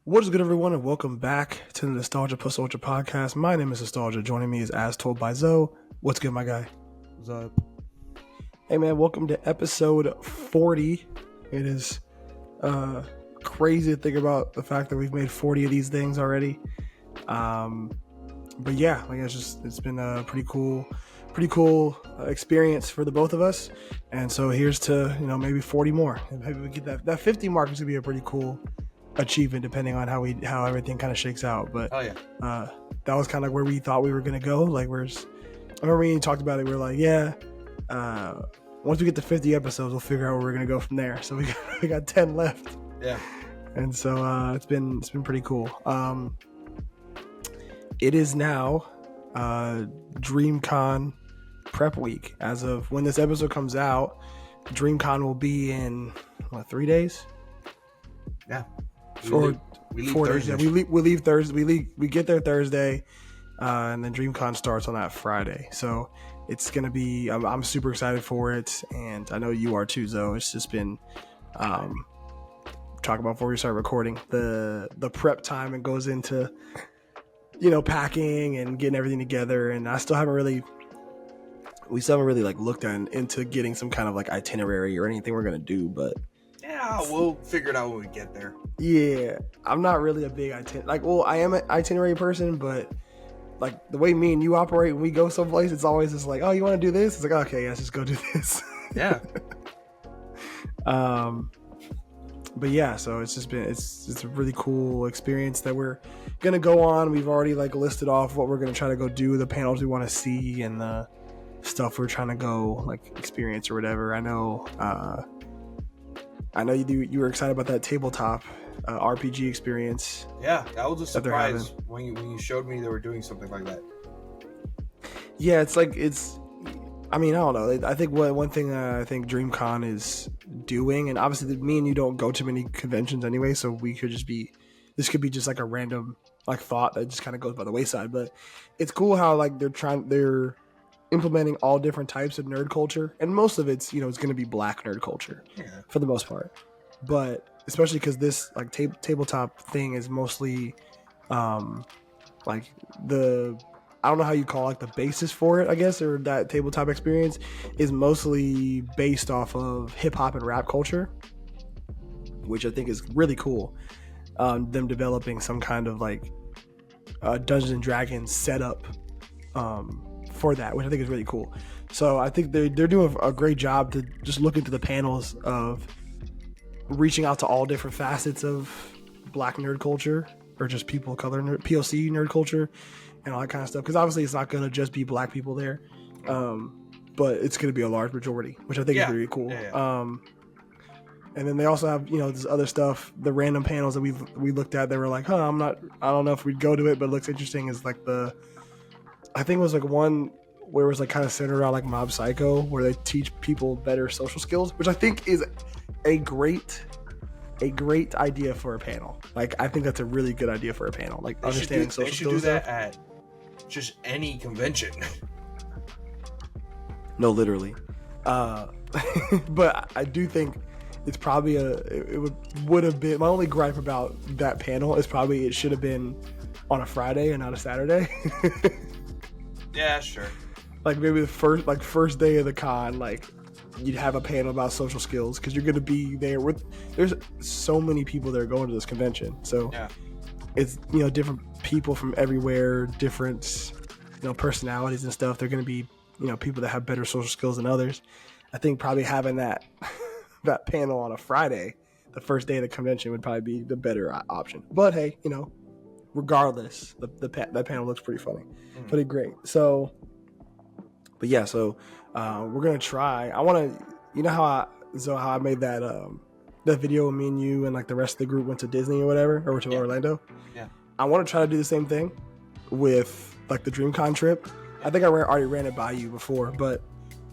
What is good, everyone, and welcome back to the Nostalgia Plus Ultra podcast. My name is Nostalgia. Joining me is As Told by Zoe. What's good, my guy? What's up? Hey, man, welcome to episode 40. It is crazy to think about the fact that we've made 40 of these things already. But yeah, like it's been a pretty cool experience for the both of us. And so here's to, maybe 40 more. And maybe we get that 50 mark is gonna be a pretty cool achievement depending on how everything kind of shakes out. But that was kind of where we thought we were gonna go. Like I remember when you talked about it, we were like, once we get to 50 episodes, we'll figure out where we're gonna go from there. So we got 10 left. Yeah. And so it's been pretty cool. It is now DreamCon prep week. As of when this episode comes out, DreamCon will be in 3 days? Yeah. We leave 4 days. Yeah, we leave Thursday. We get there Thursday, and then DreamCon starts on that Friday. So it's gonna be. I'm super excited for it, and I know you are too, Zoe. It's just been talk about before we start recording the prep time and goes into packing and getting everything together, and we still haven't really like looked into getting some kind of like itinerary or anything we're gonna do, but yeah, we'll figure it out when we get there. Yeah, I'm not really a big I am an itinerary person, but like the way me and you operate when we go someplace, it's always just like, oh, you want to do this? It's like, okay, let's just go do this. Yeah. But yeah, so it's a really cool experience that we're gonna go on. We've already like listed off what we're gonna try to go do, the panels we want to see, and the stuff we're trying to go like experience or whatever. I know you were excited about that tabletop RPG experience. Yeah, that was a surprise when you showed me they were doing something like that. Yeah, I don't know. I think one thing I think DreamCon is doing, and obviously me and you don't go to many conventions anyway, so this could be just like a random like thought that just kind of goes by the wayside. But it's cool how like they're implementing all different types of nerd culture, and most of it's it's going to be black nerd culture for the most part. But especially because this like tabletop thing is mostly like I don't know how you call like the basis for it, I guess, or that tabletop experience is mostly based off of hip hop and rap culture, which I think is really cool. Them developing some kind of like Dungeons and Dragons setup for that, which I think is really cool. So I think they're doing a great job to just look into the panels of reaching out to all different facets of black nerd culture, or just people of color POC nerd culture, and all that kind of stuff. Because obviously it's not going to just be black people there, but it's going to be a large majority, which I think is really cool. Yeah. And then they also have this other stuff, the random panels that we looked at. They were like, I don't know if we'd go to it, but it looks interesting. Is like I think it was like one where it was like kind of centered around like Mob Psycho, where they teach people better social skills, which I think is a great idea for a panel. Like I think that's a really good idea for a panel. Like understanding social skills. They should do that at just any convention. No, literally. But I do think it's probably would have been my only gripe about that panel is probably it should have been on a Friday and not a Saturday. Yeah, sure. Like maybe the first day of the con, like you'd have a panel about social skills, because you're going to be there there's so many people that are going to this convention. So yeah. It's different people from everywhere, different personalities and stuff. They're going to be people that have better social skills than others. I think probably having that panel on a Friday, the first day of the convention, would probably be the better option. But hey, regardless, that panel looks pretty funny, pretty great. So, but yeah, so we're gonna try. I want to, how I made that video of me and you and like the rest of the group went to Disney or whatever, or to Orlando. Yeah, I want to try to do the same thing with like the DreamCon trip. I think I already ran it by you before, but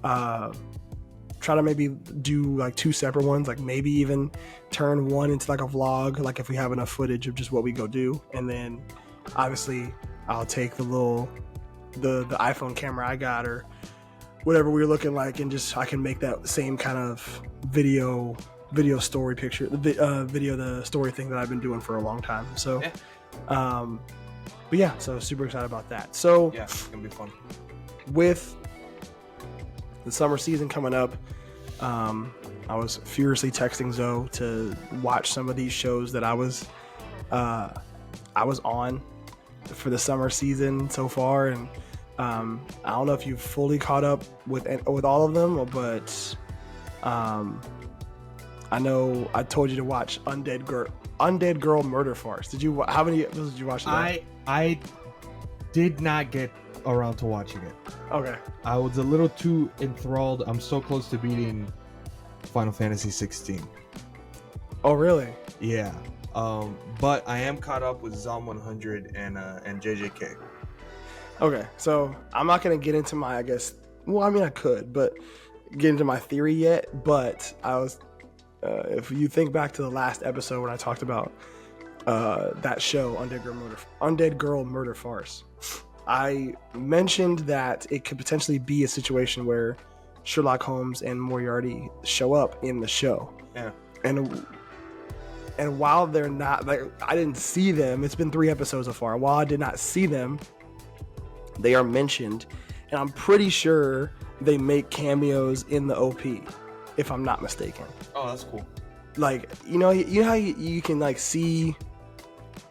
try to maybe do like 2 separate ones, like maybe even turn one into like a vlog, like if we have enough footage of just what we go do, and then obviously I'll take the iPhone camera I got or whatever we were looking like, and just I can make that same kind of video video story picture, the story thing that I've been doing for a long time. So, but yeah, so super excited about that. So yeah, it's gonna be fun. With the summer season coming up, I was furiously texting Zoe to watch some of these shows that I was on for the summer season so far, and I don't know if you've fully caught up with all of them, but I know I told you to watch Undead Girl Murder Farce. How many episodes did you watch today? I did not get around to watching it. Okay. I was a little too enthralled. I'm so close to beating Final Fantasy 16. Oh, really? Yeah. But I am caught up with Zom 100 and JJK. Okay, so I'm not gonna get into my, I could, but get into my theory yet. But I was, if you think back to the last episode when I talked about that show, Undead Girl Murder Farce, I mentioned that it could potentially be a situation where Sherlock Holmes and Moriarty show up in the show. Yeah. And while they're not, like, I didn't see them, it's been 3 episodes so far. While I did not see them, they are mentioned, and I'm pretty sure they make cameos in the OP, if I'm not mistaken. Oh, that's cool. Like, you know how you can like see,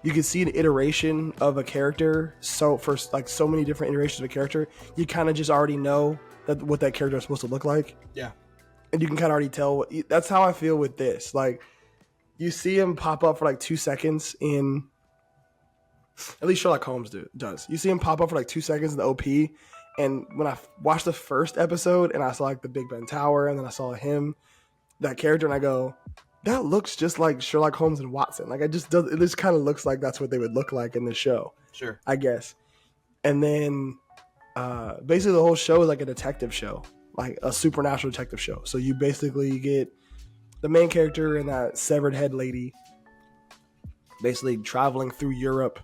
you can see an iteration of a character. So for like so many different iterations of a character, you kind of just already know what that character is supposed to look like. Yeah. And you can kind of already tell. That's how I feel with this. Like, you see him pop up for like 2 seconds in, at least Sherlock Holmes does. You see him pop up for like 2 seconds in the OP, and when I watched the first episode and I saw like the Big Ben Tower, and then I saw that character, and I go, that looks just like Sherlock Holmes and Watson. Like, it just kind of looks like that's what they would look like in the show. Sure. I guess. And then basically the whole show is like a detective show, like a supernatural detective show. So you basically get the main character and that severed head lady basically traveling through Europe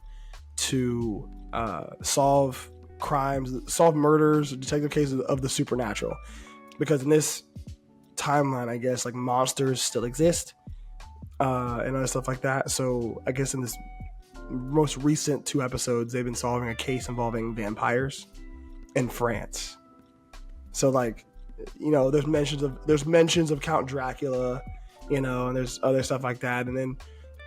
to solve murders, detective cases of the supernatural. Because in this timeline, I guess, like, monsters still exist and other stuff like that. So I guess in this most recent 2 episodes, they've been solving a case involving vampires in France. So, like, you know, there's mentions of Count Dracula, you know, and there's other stuff like that. And then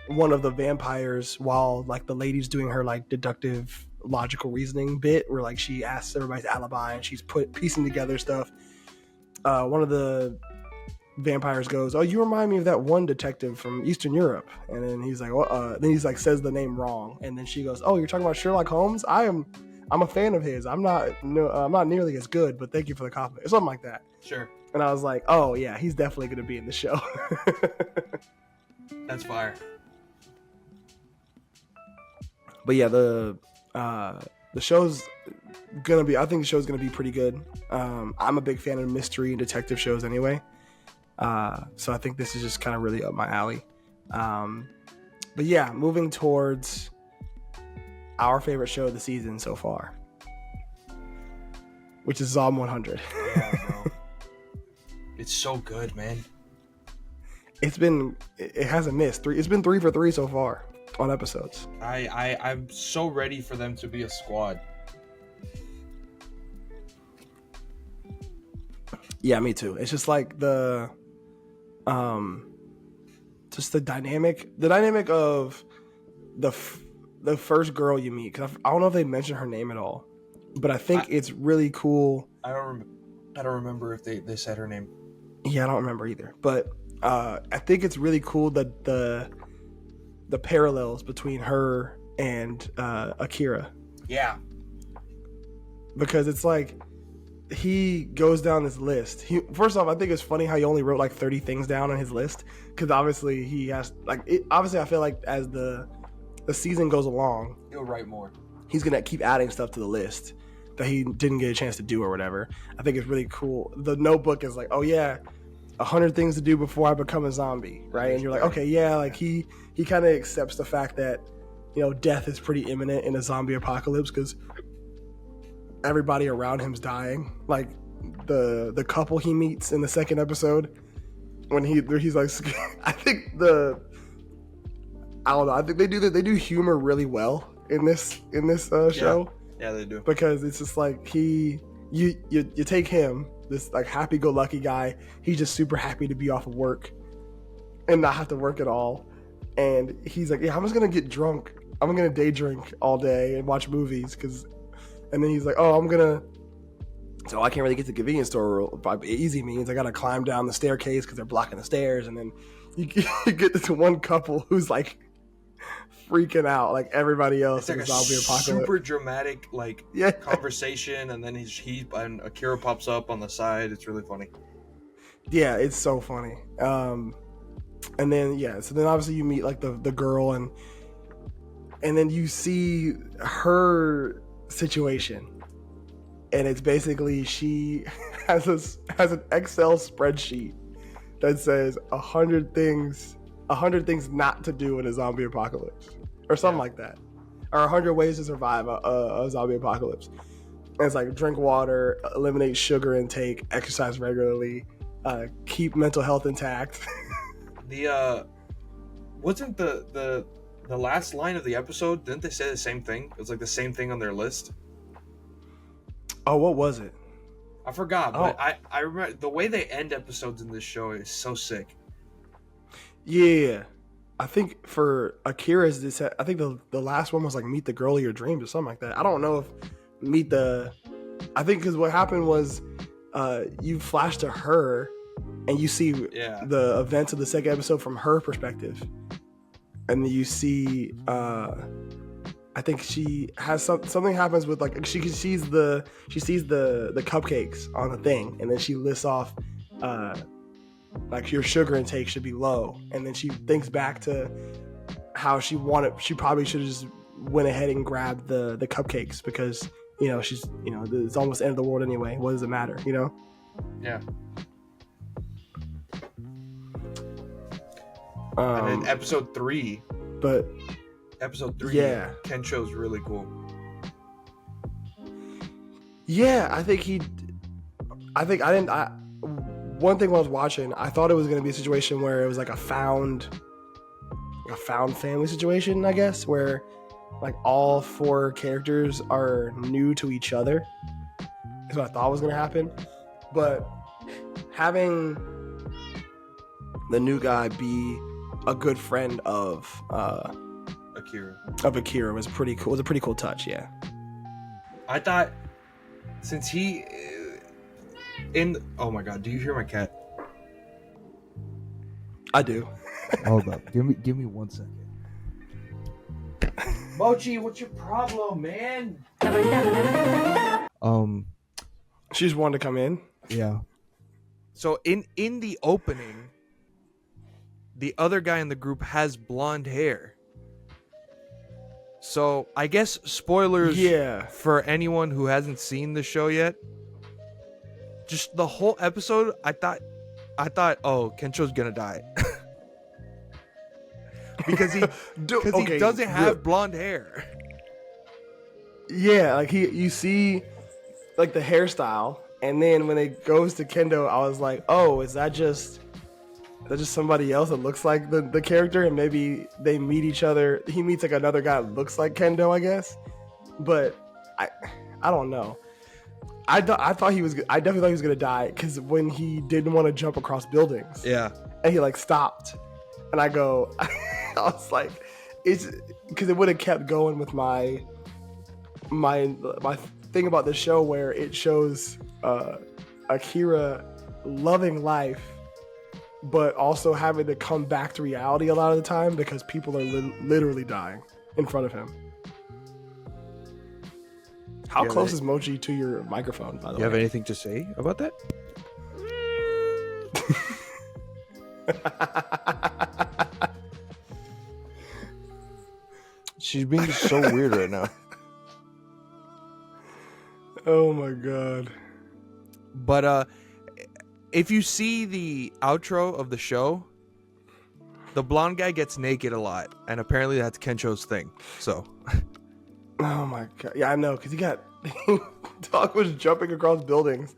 one of the vampires, while like the lady's doing her like deductive logical reasoning bit where like she asks everybody's alibi and she's piecing together stuff, one of the vampires goes, "Oh, you remind me of that one detective from Eastern Europe." And then he's like, then he's like, says the name wrong, and then she goes, "Oh, you're talking about Sherlock Holmes? I'm a fan of his. I'm not nearly as good, but thank you for the compliment," or something like that. Sure. And I was like, oh yeah, he's definitely going to be in the show. That's fire. But yeah, the show's gonna be, I think the show's gonna be pretty good. I'm a big fan of mystery and detective shows anyway. So I think this is just kind of really up my alley. But yeah, moving towards our favorite show of the season so far, which is Zom 100. Yeah, bro. It's so good, man. It hasn't missed. It's been 3 for 3 so far on episodes. I'm so ready for them to be a squad. Yeah, me too. It's just like the dynamic of the first girl you meet. Cause I don't know if they mention her name at all, but I think it's really cool. I don't remember if they said her name. Yeah, I don't remember either. But I think it's really cool that the parallels between her and Akira. Yeah. Because it's like he goes down this list. First off, I think it's funny how he only wrote like 30 things down on his list. Because obviously he has obviously I feel like as the season goes along, he'll write more. He's gonna keep adding stuff to the list that he didn't get a chance to do or whatever. I think it's really cool. The notebook is like, oh yeah, 100 things to do before I become a zombie, right? And you're like, okay, yeah, like he kind of accepts the fact that, you know, death is pretty imminent in a zombie apocalypse because everybody around him's dying. Like the couple he meets in the second episode, when he's like, I think I don't know. I think they do humor really well in this show. Yeah, they do. Because it's just like you take him, this like happy-go-lucky guy. He's just super happy to be off of work and not have to work at all. And he's like, yeah, I'm just gonna get drunk. I'm gonna day drink all day and watch movies. And then he's like, oh, so I can't really get to the convenience store by easy means. I gotta climb down the staircase because they're blocking the stairs. And then you get this one couple who's like freaking out like everybody else. It's like in the zombie apocalypse. Super dramatic conversation, and then he and Akira pops up on the side. It's really funny. Yeah, it's so funny. And then so then obviously you meet like the girl, and then you see her situation, and it's basically she has an Excel spreadsheet that says 100 things not to do in a zombie apocalypse, or something like that, or 100 ways to survive a zombie apocalypse. And it's like drink water, eliminate sugar intake, exercise regularly, keep mental health intact. Wasn't the last line of the episode, didn't they say the same thing? It was like the same thing on their list. Oh, what was it? I forgot, but I remember the way they end episodes in this show is so sick. Yeah, I think for Akira's, I think the last one was like meet the girl of your dreams or something like that. I don't know if I think because what happened was you flash to her and you see the events of the second episode from her perspective, and then you see I think she has something happens with like she sees the cupcakes on the thing, and then she lists off like your sugar intake should be low, and then she thinks back to how she probably should have just went ahead and grabbed the cupcakes because she's it's almost the end of the world anyway. What does it matter? Yeah. And then episode 3. But episode 3, Kensho's really cool. Yeah, one thing when I was watching, I thought it was going to be a situation where it was like a found family situation, I guess, where like all 4 characters are new to each other. That's what I thought was going to happen. But having the new guy be a good friend of Akira was pretty cool. It was a pretty cool touch, yeah. I thought since he oh my god, do you hear my cat? I do. Hold up. Give me 1 second. Mochi, what's your problem, man? She just wanted to come in. Yeah. So in the opening, the other guy in the group has blonde hair. So I guess spoilers for anyone who hasn't seen the show yet. Just the whole episode, I thought, oh, Kensho's gonna die. because he doesn't have blonde hair. Yeah, like you see like the hairstyle, and then when it goes to Kendo, I was like, oh, is that just somebody else that looks like the character, and maybe they meet each other. He meets like another guy that looks like Kendo, I guess. But I don't know. I definitely thought he was gonna die because when he didn't want to jump across buildings, and he like stopped, and I was like, it's because it would have kept going with my thing about the show where it shows Akira loving life, but also having to come back to reality a lot of the time because people are literally dying in front of him. How close is Mochi to your microphone, by the way? You have anything to say about that? She's being so weird right now. Oh my god. But if you see the outro of the show, the blonde guy gets naked a lot, and apparently that's Kensho's thing. So oh my god. Yeah, I know, because dog was jumping across buildings,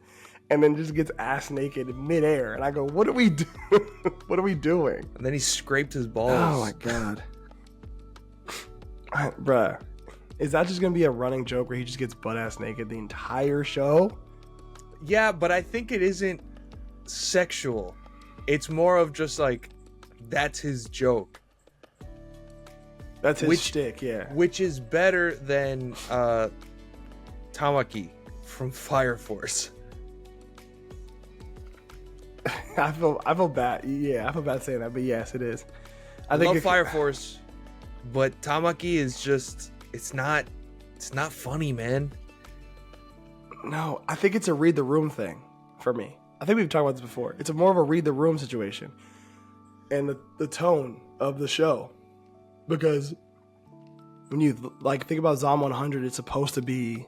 and then just gets ass naked in midair. And I go, what are we doing? What are we doing? And then he scraped his balls. Oh my god. Bruh. Is that just gonna be a running joke where he just gets butt ass naked the entire show? Yeah, but I think it isn't sexual. It's more of just like, that's his joke. That's his shtick, yeah. Which is better than Tamaki from Fire Force. I feel bad. Yeah, I feel bad saying that, but yes, it is. I love Fire Force, but Tamaki is just, it's not funny, man. No, I think it's a read the room thing for me. I think we've talked about this before. It's more of a read the room situation. And the tone of the show. Because when you like think about Zom 100, it's supposed to be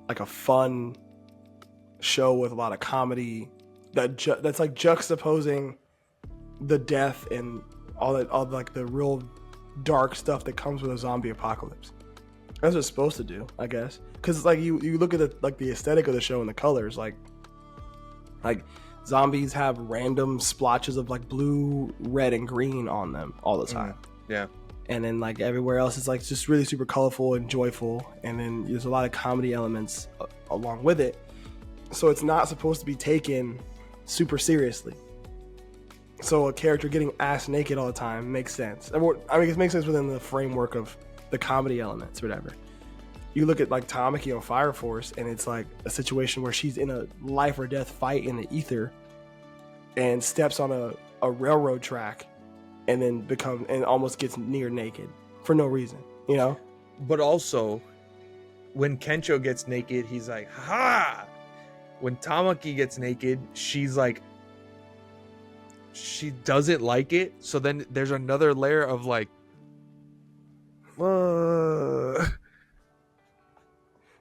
like a fun show with a lot of comedy that's like juxtaposing the death and all like the real dark stuff that comes with a zombie apocalypse. That's what it's supposed to do, I guess. Because it's like you look at the aesthetic of the show and the colors, like zombies have random splotches of like blue, red, and green on them all the time. Yeah. And then like everywhere else is like just really super colorful and joyful, and then there's a lot of comedy elements along with it. So it's not supposed to be taken super seriously. So a character getting ass naked all the time makes sense. I mean, it makes sense within the framework of the comedy elements or whatever. You look at like Tamaki on Fire Force, and it's like a situation where she's in a life or death fight in the ether and steps on a railroad track and then almost gets near naked for no reason, you know? But also, when Kencho gets naked, he's like, ha! When Tamaki gets naked, she's like, she doesn't like it. So then there's another layer of like,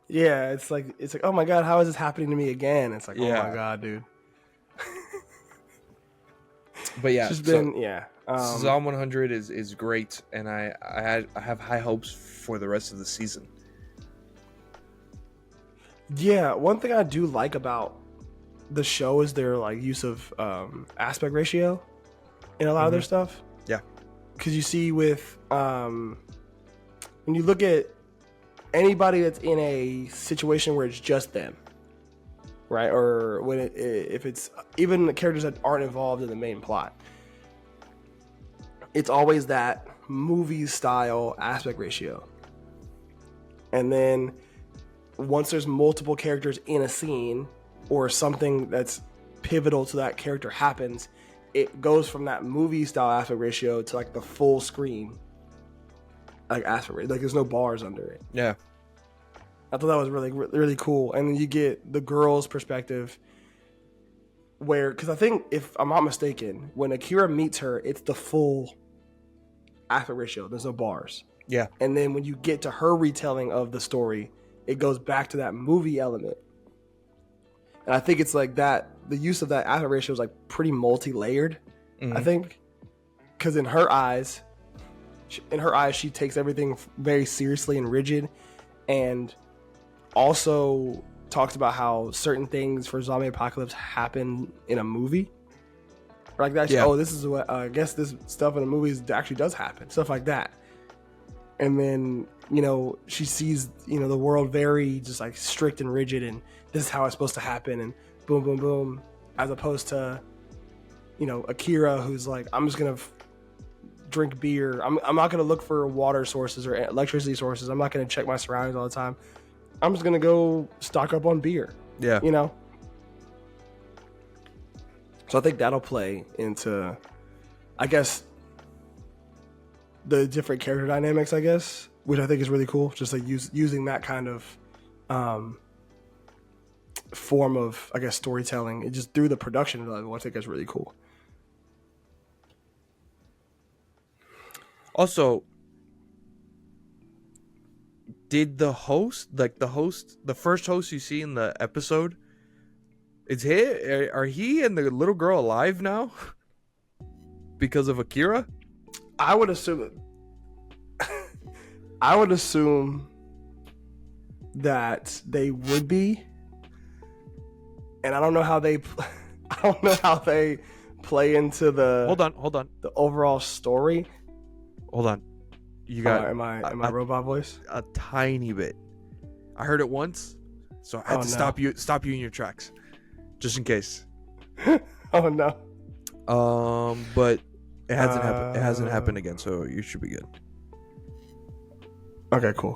yeah, it's like, oh my god, how is this happening to me again? It's like, yeah. Oh my god, dude. But yeah, it's just been, yeah. Zom 100 is great, and I have high hopes for the rest of the season. Yeah, one thing I do like about the show is their like use of aspect ratio in a lot of their stuff. Yeah, because you see with when you look at anybody that's in a situation where it's just them, right? Or when if it's even the characters that aren't involved in the main plot, it's always that movie style aspect ratio. And then once there's multiple characters in a scene or something that's pivotal to that character happens, it goes from that movie style aspect ratio to like the full screen like aspect ratio. Like there's no bars under it. Yeah. I thought that was really, really cool. And then you get the girl's perspective where, because I think, if I'm not mistaken, when Akira meets her, it's the full aspect ratio. There's no bars. Yeah. And then when you get to her retelling of the story, it goes back to that movie element. And I think it's like that, the use of that aspect ratio is like pretty multi-layered, I think. Because in her eyes, she takes everything very seriously and rigid, and also talks about how certain things for zombie apocalypse happen in a movie. Like that, yeah. Oh, this is what I guess this stuff in the movies actually does happen, stuff like that. And then, you know, she sees, you know, the world very just like strict and rigid, and this is how it's supposed to happen, and boom, boom, boom, as opposed to, you know, Akira, who's like, I'm just gonna drink beer. I'm not gonna look for water sources or electricity sources. I'm not gonna check my surroundings all the time. I'm just gonna go stock up on beer. Yeah, you know. So I think that'll play into, I guess, the different character dynamics, I guess, which I think is really cool. Just like using that kind of form of, I guess, storytelling, and just through the production level, I think that's really cool. Also, did the first host you see in the episode, are he and the little girl alive now? Because of Akira? I would assume that they would be. and I don't know how they I don't know how they play into the Hold on. the overall story. Hold on. You got Am I robot voice? a tiny bit. I heard it once, so I had to stop you in your tracks, just in case. Oh no. But it hasn't happened. It hasn't happened again, so you should be good. Okay, cool.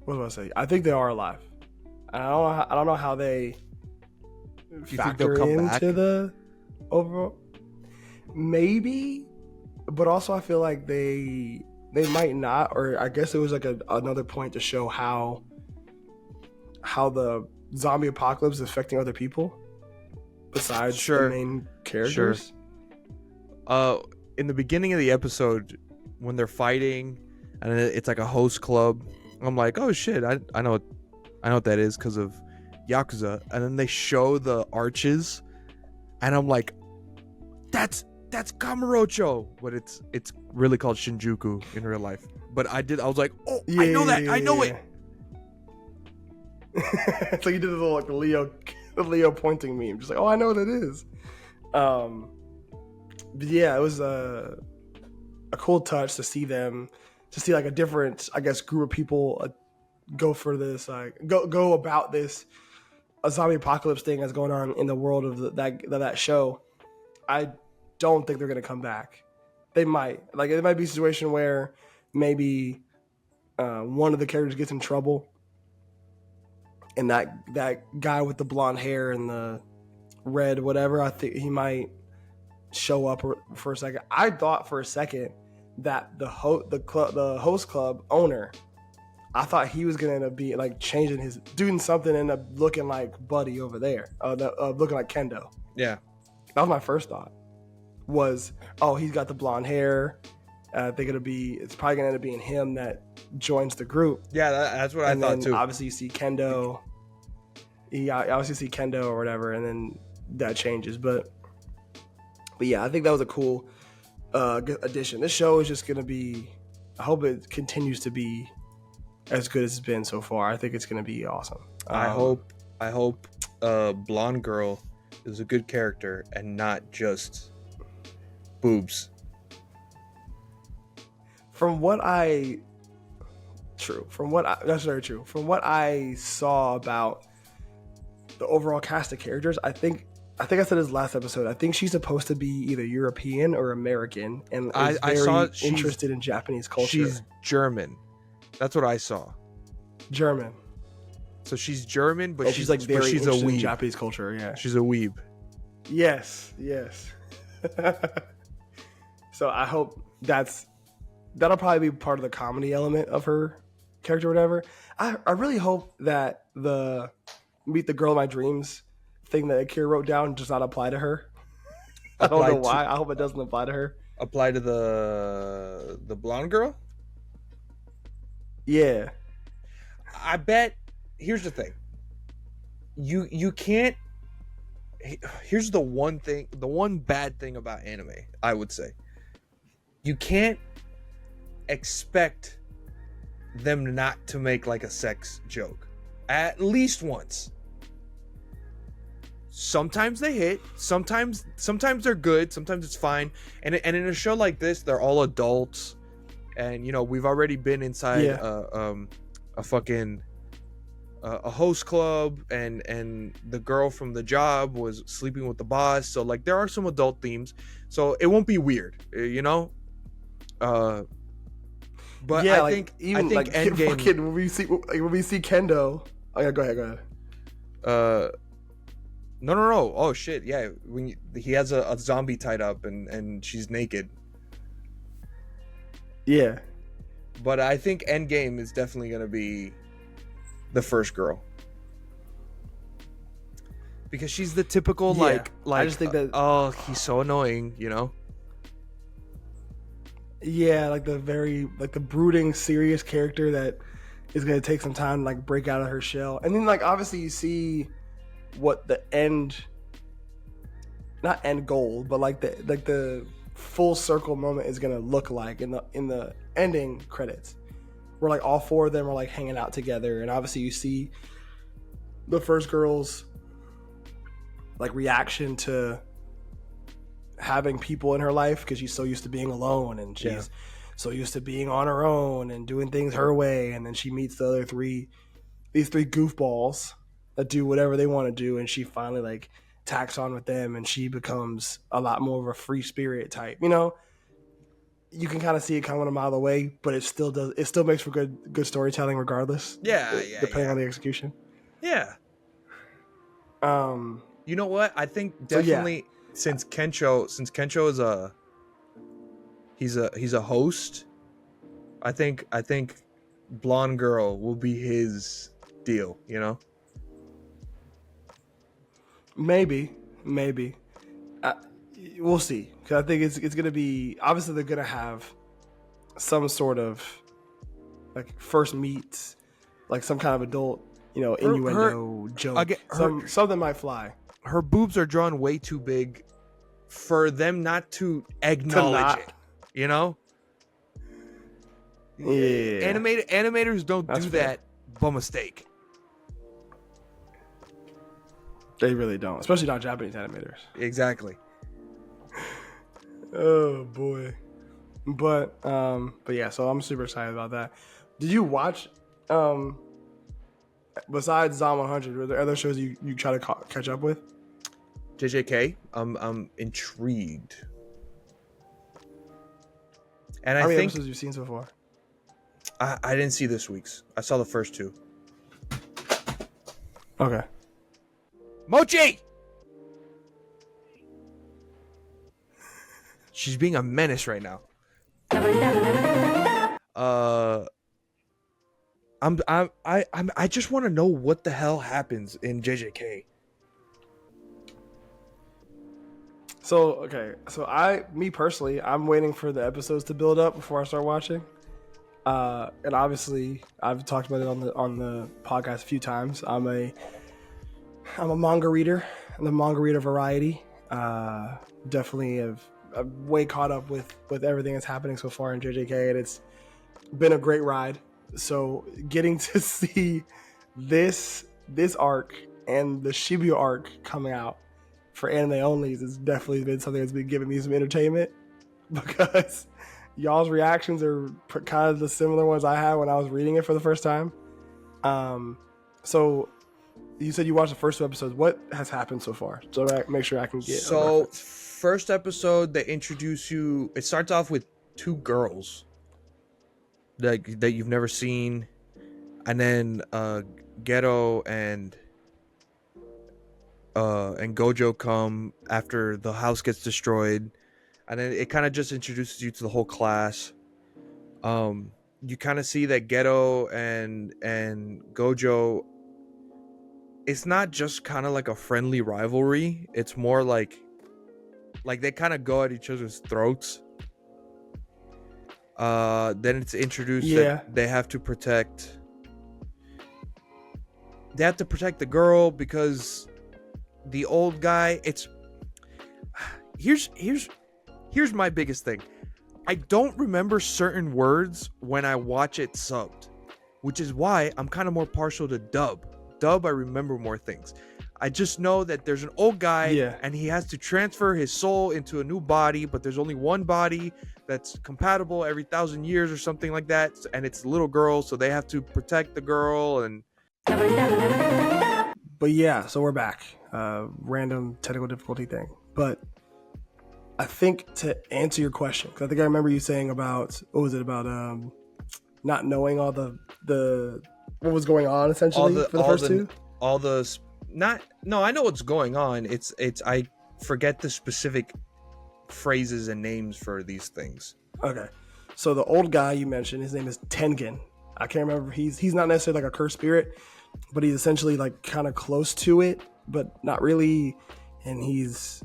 What was I say? I think they are alive. I don't know how they factor into the overall. Maybe, but also I feel like they might not, or I guess it was like another point to show how the zombie apocalypse is affecting other people besides the main characters. In the beginning of the episode, when they're fighting, and it's like a host club, I'm like, oh shit, I know what that is because of Yakuza, and then they show the arches, and I'm like, that's Kamurocho, but it's really called Shinjuku in real life. But I was like, oh, yeah, I know that, I know it. So you did the little like the Leo pointing meme, just like, oh, I know what it is. But yeah, it was a cool touch to see like a different, I guess, group of people go for this, like go about this a zombie apocalypse thing that's going on in the world of that show. I don't think they're gonna come back. They might, like, it might be a situation where maybe one of the characters gets in trouble, and that guy with the blonde hair and the red whatever, I think he might show up for a second. I thought for a second that the host club owner, I thought he was gonna end up being like doing something, and end up looking like Buddy over there, looking like Kendo. Yeah, that was my first thought. Was, oh, he's got the blonde hair. It's probably gonna end up being him that joins the group. Yeah, that's what I thought too. Obviously, you see Kendo. Obviously see Kendo or whatever, and then that changes. But yeah, I think that was a cool good addition. This show is just gonna be. I hope it continues to be as good as it's been so far. I think it's gonna be awesome. I hope blonde girl is a good character and not just boobs. That's very true. From what I saw about the overall cast of characters, I think I said this last episode. I think she's supposed to be either European or American, and is very interested in Japanese culture. She's German. That's what I saw. German. So she's German, but she's like very interested a weeb. In Japanese culture. Yeah, she's a weeb. Yes. So I hope that'll probably be part of the comedy element of her character or whatever. I really hope that the Meet the Girl of My Dreams thing that Akira wrote down does not apply to her. I don't know why. I hope it doesn't apply to her. Apply to the blonde girl? Yeah. I bet. Here's the thing. You can't. Here's the one bad thing about anime, I would say. You can't expect them not to make like a sex joke at least once. Sometimes they hit, sometimes they're good, sometimes it's fine, and in a show like this, they're all adults, and we've already been inside a fucking a host club, and the girl from the job was sleeping with the boss, so like there are some adult themes, so it won't be weird, but yeah, I think Endgame. When we see Kendo. Oh yeah, go ahead. No. Oh shit, yeah. When he has a zombie tied up and she's naked. Yeah. But I think Endgame is definitely gonna be the first girl. Because she's the typical like I just think that oh, he's so annoying, Yeah, like the brooding, serious character that is gonna take some time to like break out of her shell. And then like obviously you see what the not end goal, but like the full circle moment is gonna look like in the ending credits, where like all four of them are like hanging out together, and obviously you see the first girl's like reaction to having people in her life, because she's so used to being alone and she's so used to being on her own and doing things her way, and then she meets these three goofballs that do whatever they want to do, and she finally like tacks on with them, and she becomes a lot more of a free spirit type. You know, you can kind of see it coming a mile away, but it still does. It still makes for good storytelling, regardless. Depending on the execution. Yeah. You know what? I think So, definitely since Kensho is he's a host. I think blonde girl will be his deal. You know. Maybe. We'll see. Because I think it's gonna be, obviously they're gonna have some sort of like first meets, like some kind of adult, innuendo joke. Something might fly. Her boobs are drawn way too big for them not to acknowledge it. You know. Yeah. Animators don't That's do fair. that by mistake. They really don't, especially not Japanese animators. Exactly. Oh boy. But yeah, so I'm super excited about that. Did you watch besides Zom 100, were there other shows you try to catch up with? JJK, I'm intrigued. And How I many think episodes you've seen so far? I didn't see this week's. I saw the first two. Okay. Mochi! She's being a menace right now. I just want to know what the hell happens in JJK. So me personally, I'm waiting for the episodes to build up before I start watching. And obviously, I've talked about it on the podcast a few times. I'm a manga reader, the manga reader variety. Definitely I'm way caught up with everything that's happening so far in JJK, and it's been a great ride. So getting to see this arc and the Shibuya arc coming out for anime onlys has definitely been something that's been giving me some entertainment, because y'all's reactions are kind of the similar ones I had when I was reading it for the first time. So you said you watched the first two episodes. What has happened so far? So that make sure I can get. So first episode, they introduce you. It starts off with two girls that you've never seen, and then Ghetto and Gojo come after the house gets destroyed, and then it kind of just introduces you to the whole class. You kind of see that Ghetto and Gojo, it's not just kind of like a friendly rivalry. It's more like they kind of go at each other's throats. Then it's introduced that they have to protect the girl because the old guy. Here's my biggest thing. I don't remember certain words when I watch it subbed, which is why I'm kind of more partial to dub. I remember more things. I just know that there's an old guy and he has to transfer his soul into a new body, but there's only one body that's compatible every 1,000 years or something like that, and it's a little girl, so they have to protect the girl. And but yeah, so we're back. Random technical difficulty thing, but I think to answer your question, because I think I remember you saying about, what was it about, not knowing all the what was going on essentially for the first two. I know what's going on. It's I forget the specific phrases and names for these things. Okay, so the old guy you mentioned, his name is Tengen. I can't remember. He's not necessarily like a cursed spirit, but he's essentially like kind of close to it, but not really. And he's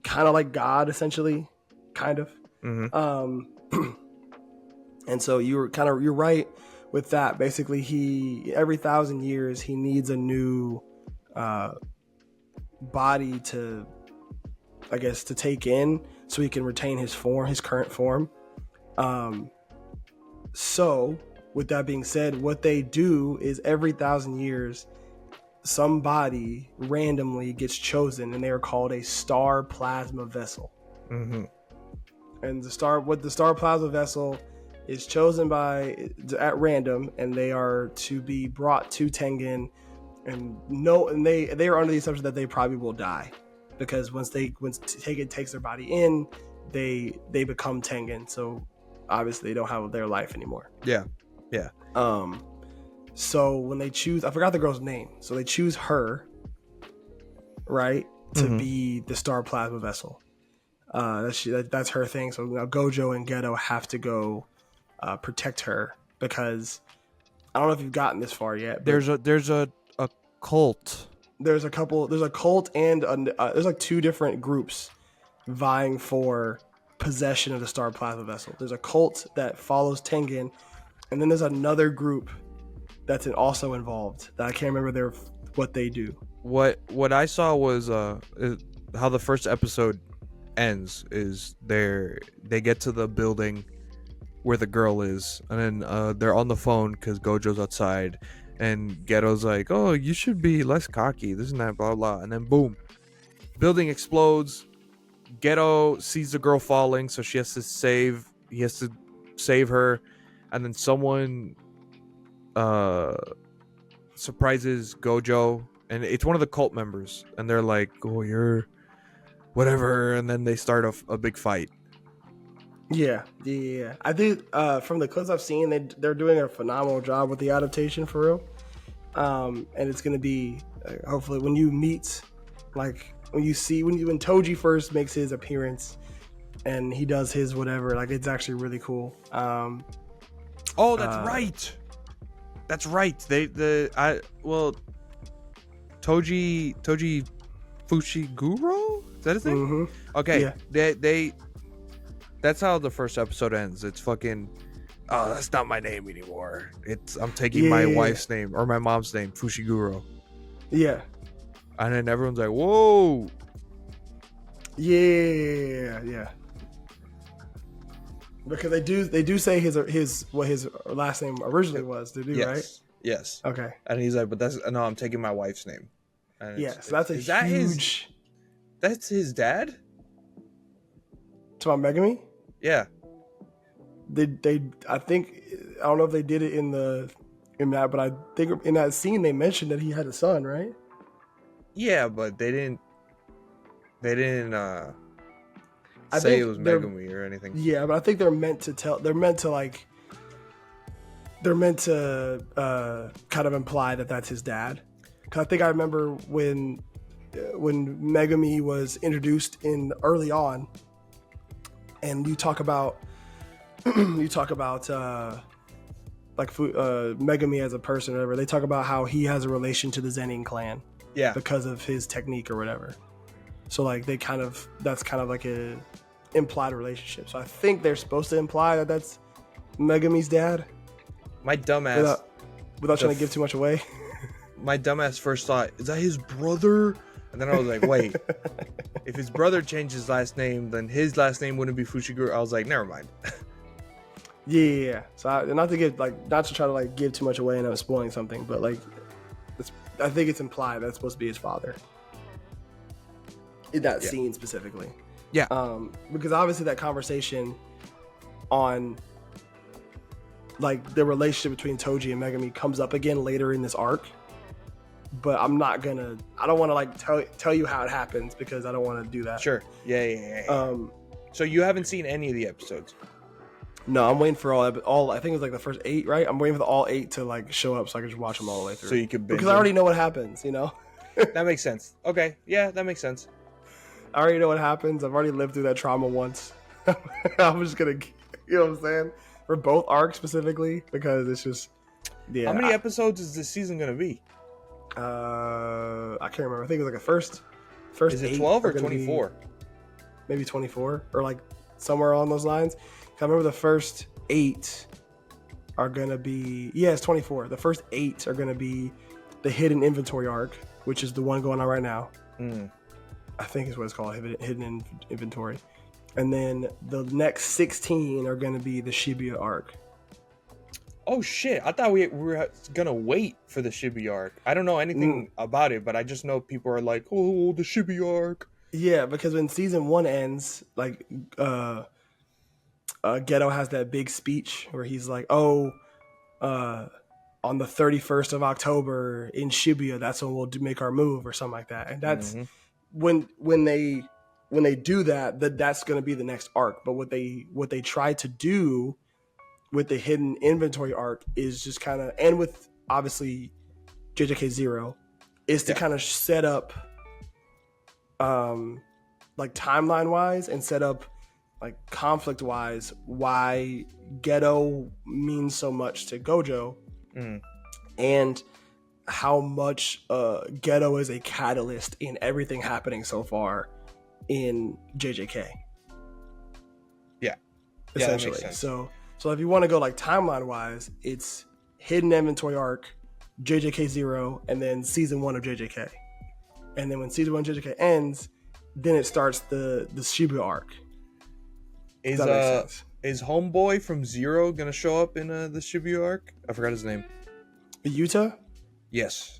kind of like God, essentially, kind of. Mm-hmm. And so you're right with that. Basically, he every 1,000 years he needs a new body to, I guess, to take in so he can retain his current form. So with that being said, what they do is every 1,000 years somebody randomly gets chosen, and they are called a star plasma vessel. Mm-hmm. And the star plasma vessel is chosen by at random, and they are to be brought to Tengen, and they are under the assumption that they probably will die, because once Tengen takes their body in, they become Tengen. So obviously they don't have their life anymore. Yeah. So when they choose, I forgot the girl's name. So they choose her, right, to be the star plasma vessel. That's her thing. So now Gojo and Geto have to go protect her, because I don't know if you've gotten this far yet. But There's a cult. There's a cult, and there's like two different groups vying for possession of the star plasma vessel. There's a cult that follows Tengen, and then there's another group that's also involved that I can't remember what they do. What I saw was how the first episode ends is they get to the building where the girl is, and then they're on the phone because Gojo's outside, and Geto's like, "Oh, you should be less cocky, this and that, blah blah," and then boom, building explodes. Geto sees the girl falling, so he has to save her, and then someone surprises Gojo, and it's one of the cult members, and they're like, "Oh, you're whatever," and then they start a big fight. Yeah. I think from the clips I've seen, they're doing a phenomenal job with the adaptation, for real. And it's gonna be hopefully when you meet, like when Toji first makes his appearance and he does his whatever, like it's actually really cool. Oh, that's right. That's right. Toji Fushiguro? Is that his name? Mm-hmm. Okay. Yeah. They that's how the first episode ends. It's fucking, "Oh, that's not my name anymore. I'm taking my wife's name or my mom's name, Fushiguro." Yeah. And then everyone's like, "Whoa." Yeah. Because they do say his what his last name originally was. They do, Yes. right? Yes. Okay. And he's like, "But no, I'm taking my wife's name." And So that's huge. That's his dad? To my Megami? Yeah. I think, I don't know if they did it in that, but I think in that scene they mentioned that he had a son, right? Yeah, but they didn't I say think it was Megumi or anything. Yeah, but I think they're meant to kind of imply that that's his dad. Cause I think I remember when Megami was introduced in early on, and you talk about Megami as a person or whatever. They talk about how he has a relation to the Zenin clan, because of his technique or whatever. So like that's kind of like a implied relationship. So I think they're supposed to imply that that's Megami's dad. My dumbass, without trying to give too much away. My dumbass first thought, is that his brother? And then I was like, wait, if his brother changed his last name, then his last name wouldn't be Fushiguro. I was like, never mind. Yeah. So not to try to give too much away and I'm spoiling something, but I think it's implied that's supposed to be his father in that scene specifically. Yeah. Because obviously that conversation on the relationship between Toji and Megami comes up again later in this arc. But I don't want to tell you how it happens because I don't want to do that. Sure. Yeah. So you haven't seen any of the episodes? No, I'm waiting for all. I think it's the first 8, right? I'm waiting for all 8 to show up so I can just watch them all the way through. So you can binge because I already know what happens. That makes sense. Okay. Yeah, that makes sense. I already know what happens. I've already lived through that trauma once. I'm just gonna, you know what I'm saying? For both arcs specifically, because it's just, yeah. How many episodes is this season gonna be? I can't remember. I think it was first. Is it 12 or 24? Maybe 24 or somewhere along those lines. I remember the first 8 are gonna be it's 24. The first 8 are gonna be the hidden inventory arc, which is the one going on right now. I think is what it's called, hidden inventory. And then the next 16 are gonna be the Shibuya arc. Oh shit! I thought we were gonna wait for the Shibuya arc. I don't know anything about it, but I just know people are like, "Oh, the Shibuya arc." Yeah, because when season 1 ends, like Ghetto has that big speech where he's like, "Oh, on the 31st of October in Shibuya, that's when we'll make our move," or something like that. And that's when they do that, that's going to be the next arc. But what they try to do with the hidden inventory arc is just kind of, and with obviously JJK Zero, is to kind of set up, like timeline wise, and set up like conflict wise why Ghetto means so much to Gojo, and how much Ghetto is a catalyst in everything happening so far in JJK. Yeah, essentially. That makes sense. So if you want to go like timeline wise, it's hidden inventory arc, JJK Zero, and then season 1 of JJK. And then when season 1 of JJK ends, then it starts the Shibuya arc. Is Homeboy from Zero gonna show up in the Shibuya arc? I forgot his name. Yuta? Yes.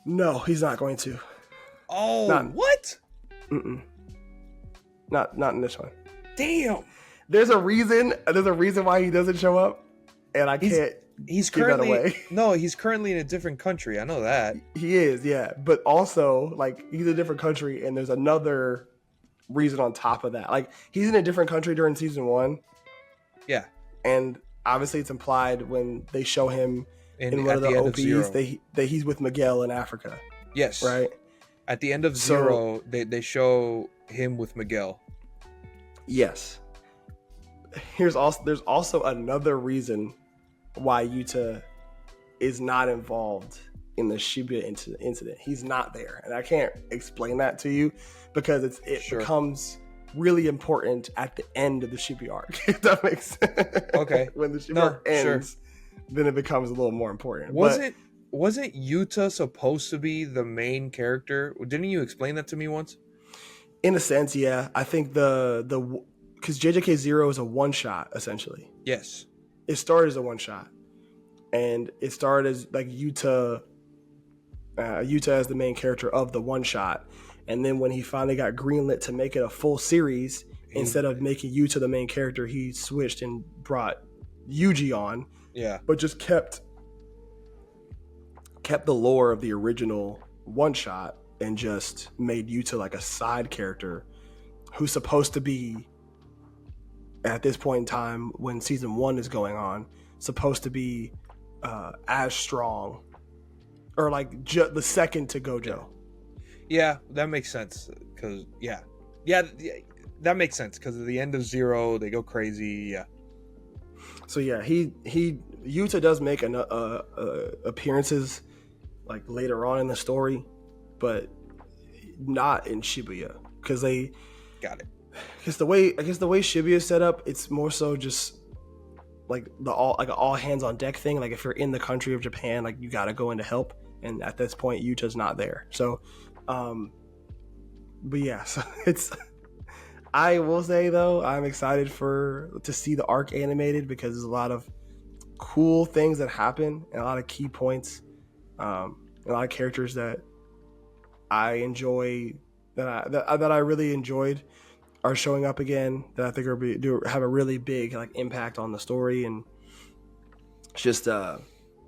No, he's not going to. Oh, what? Not in this one. Damn. There's a reason why he doesn't show up, and I can't. He's give currently that away. No, he's currently in a different country. I know that. He is, yeah. But also, like, he's in a different country, and there's another reason on top of that. Like, he's in a different country during season 1. Yeah. And obviously it's implied when they show him in one of the OPs that he's with Miguel in Africa. Yes. Right? At the end of Zero, they show him with Miguel. Yes. There's also another reason why Yuta is not involved in the Shibuya incident. He's not there. And I can't explain that to you because it becomes really important at the end of the Shibuya arc. If that makes sense. Okay. When the Shibuya arc ends, then it becomes a little more important. Wasn't Yuta supposed to be the main character? Didn't you explain that to me once? In a sense, yeah. I think because JJK Zero is a one shot essentially. Yes. It started as a one shot, and it started as like Yuta as the main character of the one shot, and then when he finally got greenlit to make it a full series, instead of making Yuta the main character, he switched and brought Yuji on. Yeah. But just kept the lore of the original one shot and just made Yuta like a side character who's supposed to be, at this point in time when season 1 is going on, supposed to be as strong or like the second to Gojo. Yeah, that makes sense. Because that makes sense because at the end of Zero they go crazy. Yeah. So yeah, Yuta does make appearances like later on in the story, but not in Shibuya because they got it. Because the way Shibuya is set up, it's more so just like an all hands on deck thing. Like if you're in the country of Japan, like you gotta go in to help, and at this point Yuta's not there. So, but yeah, so it's. I will say though, I'm excited to see the arc animated because there's a lot of cool things that happen and a lot of key points, a lot of characters that I enjoy that I really enjoyed are showing up again that I think have a really big like impact on the story. And it's just I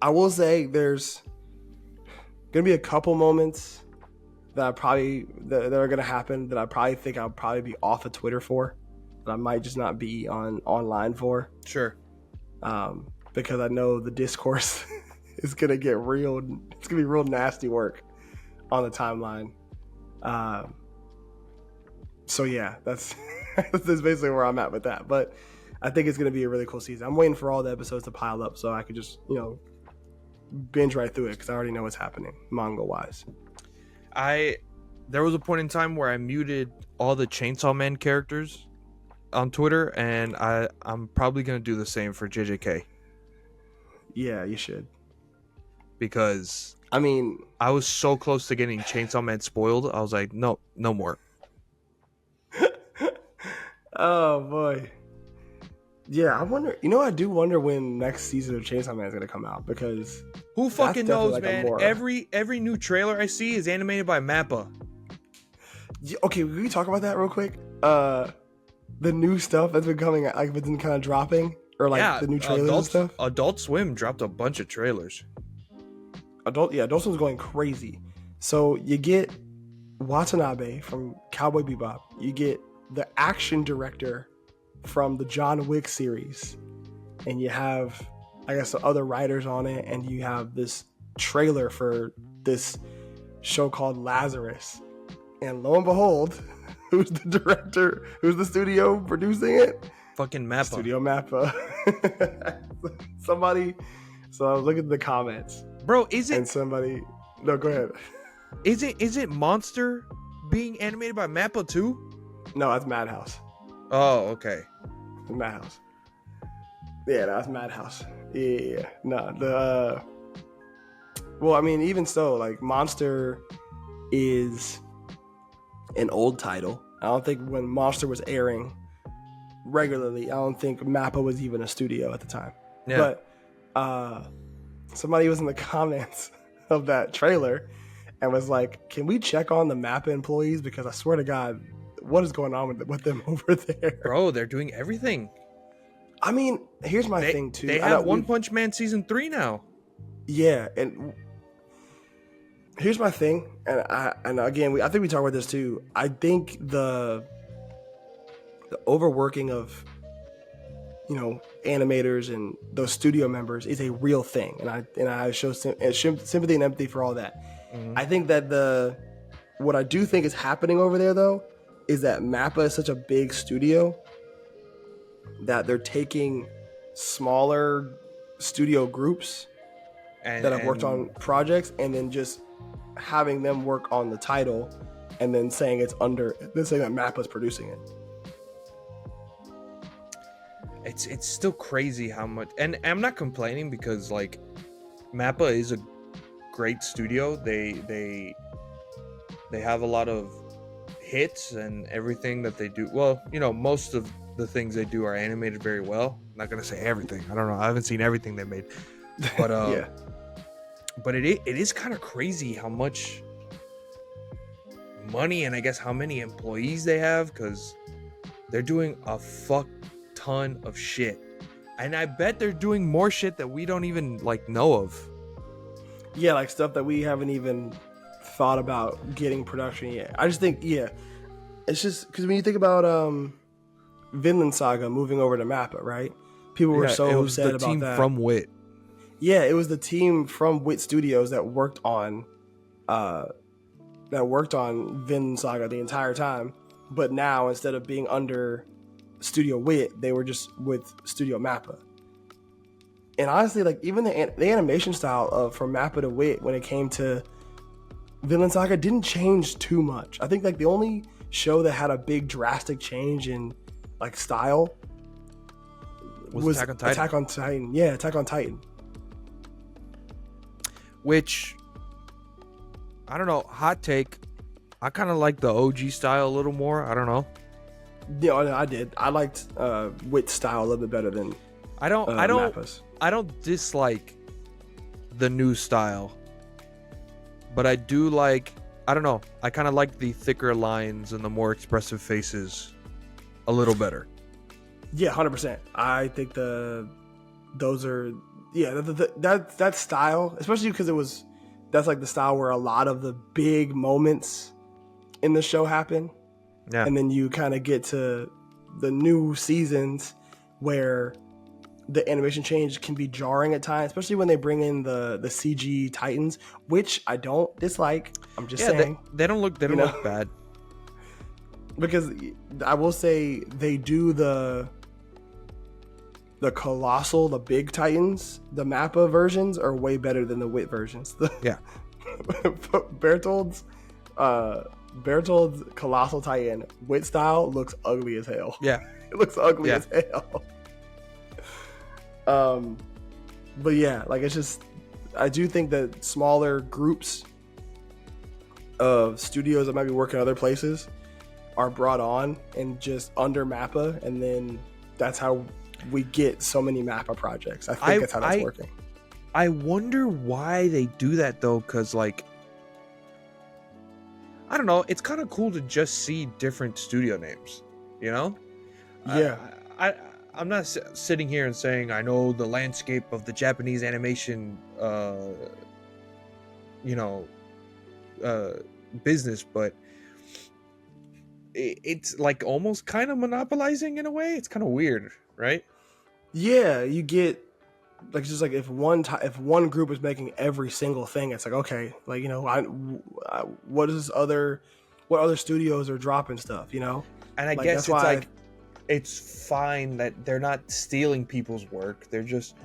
will say there's gonna be a couple moments that that are gonna happen that I probably think I'll probably be off of Twitter for, that I might just not be online for. Sure. Because I know the discourse is gonna get real. It's gonna be real nasty work on the timeline. So yeah, that's basically where I'm at with that. But I think it's going to be a really cool season. I'm waiting for all the episodes to pile up so I could just, binge right through it because I already know what's happening manga-wise. There was a point in time where I muted all the Chainsaw Man characters on Twitter, and I'm probably going to do the same for JJK. Yeah, you should. Because, I mean, I was so close to getting Chainsaw Man spoiled. I was like, no more. Oh boy, Yeah, I wonder. I do wonder when next season of Chainsaw Man is gonna come out because Who fucking definitely knows, like a man? more- Every new trailer I see is animated by Mappa. Okay, can we talk about that real quick? The new stuff that's been coming, like, been kind of dropping, or like Yeah, the new trailers and stuff. Adult Swim dropped a bunch of trailers. Adult Swim's going crazy. So you get Watanabe from Cowboy Bebop. You get the action director from the John Wick series, and you have, I guess, the other writers on it, and you have this trailer for this show called Lazarus. And lo and behold, who's the director? Who's the studio producing it? Fucking Mappa. Studio Mappa. Somebody. So I was looking at the comments, Bro, is and it somebody. No, go ahead. is it Monster being animated by Mappa too? No, that's Madhouse. Oh, okay. Madhouse. Yeah, that's Madhouse. Yeah. No, the. Well, I mean, even so, like, Monster is an old title. I don't think when Monster was airing regularly, I don't think Mappa was even a studio at the time. Yeah. But somebody was in the comments of that trailer and was like, "Can we check on the Mappa employees? Because I swear to God, what is going on with them over there?" Bro, they're doing everything. I mean, here's my thing too. They I know have One Punch Man season 3 now. Yeah, and here's my thing, and again, I think we talked about this too. I think the overworking of animators and those studio members is a real thing, and I show sympathy and empathy for all that. Mhm. I think that what I do think is happening over there though is that Mappa is such a big studio that they're taking smaller studio groups that have worked on projects and then just having them work on the title and then saying that Mappa's producing it. It's still crazy how much, and I'm not complaining because like Mappa is a great studio. They have a lot of hits and everything that they do. Well, most of the things they do are animated very well. I'm not gonna say everything. I don't know. I haven't seen everything they made, but Yeah. But it is kind of crazy how much money and I guess how many employees they have, because they're doing a fuck ton of shit, and I bet they're doing more shit that we don't even know of. Yeah, like stuff that we haven't even thought about getting production yet. I just think, it's just because when you think about Vinland Saga moving over to Mappa, right? People were so it was upset the about team that. from Wit. Yeah, it was the team from Wit Studios that worked on Vinland Saga the entire time. But now, instead of being under Studio Wit, they were just with Studio Mappa. And honestly, like, even the animation style from Mappa to Wit when it came to Vinland Saga didn't change too much. I think like the only show that had a big drastic change in like style was Attack on Titan. Yeah, Attack on Titan. Which, I don't know, hot take, I kind of like the OG style a little more. I don't know. Yeah, I did. I liked Wit's style a little bit better than Mappa's. I don't dislike the new style, but I do like, I don't know, I kind of like the thicker lines and the more expressive faces a little better. Yeah, 100%. I think those are that style, especially because that's like the style where a lot of the big moments in the show happen. Yeah. And then you kind of get to the new seasons where the animation change can be jarring at times, especially when they bring in the CG Titans, which I don't dislike. I'm just saying they don't look bad. Because I will say they do the colossal, the big Titans, the Mappa versions are way better than the Wit versions. Yeah. Bertold's colossal Titan Wit style looks ugly as hell. Yeah. It looks ugly as hell. But yeah, like, it's just, I do think that smaller groups of studios that might be working other places are brought on and just under Mappa, and then that's how we get so many Mappa projects. I think that's how that's working. I wonder why they do that though, because like, I don't know, it's kind of cool to just see different studio names, you know? Yeah. I'm not sitting here and saying I know the landscape of the Japanese animation, business, but it's like almost kind of monopolizing in a way. It's kind of weird, right? Yeah, you get like just like if one group is making every single thing, it's like okay, like what other studios are dropping stuff, you know? And I like, guess it's like it's fine that they're not stealing people's work. They're just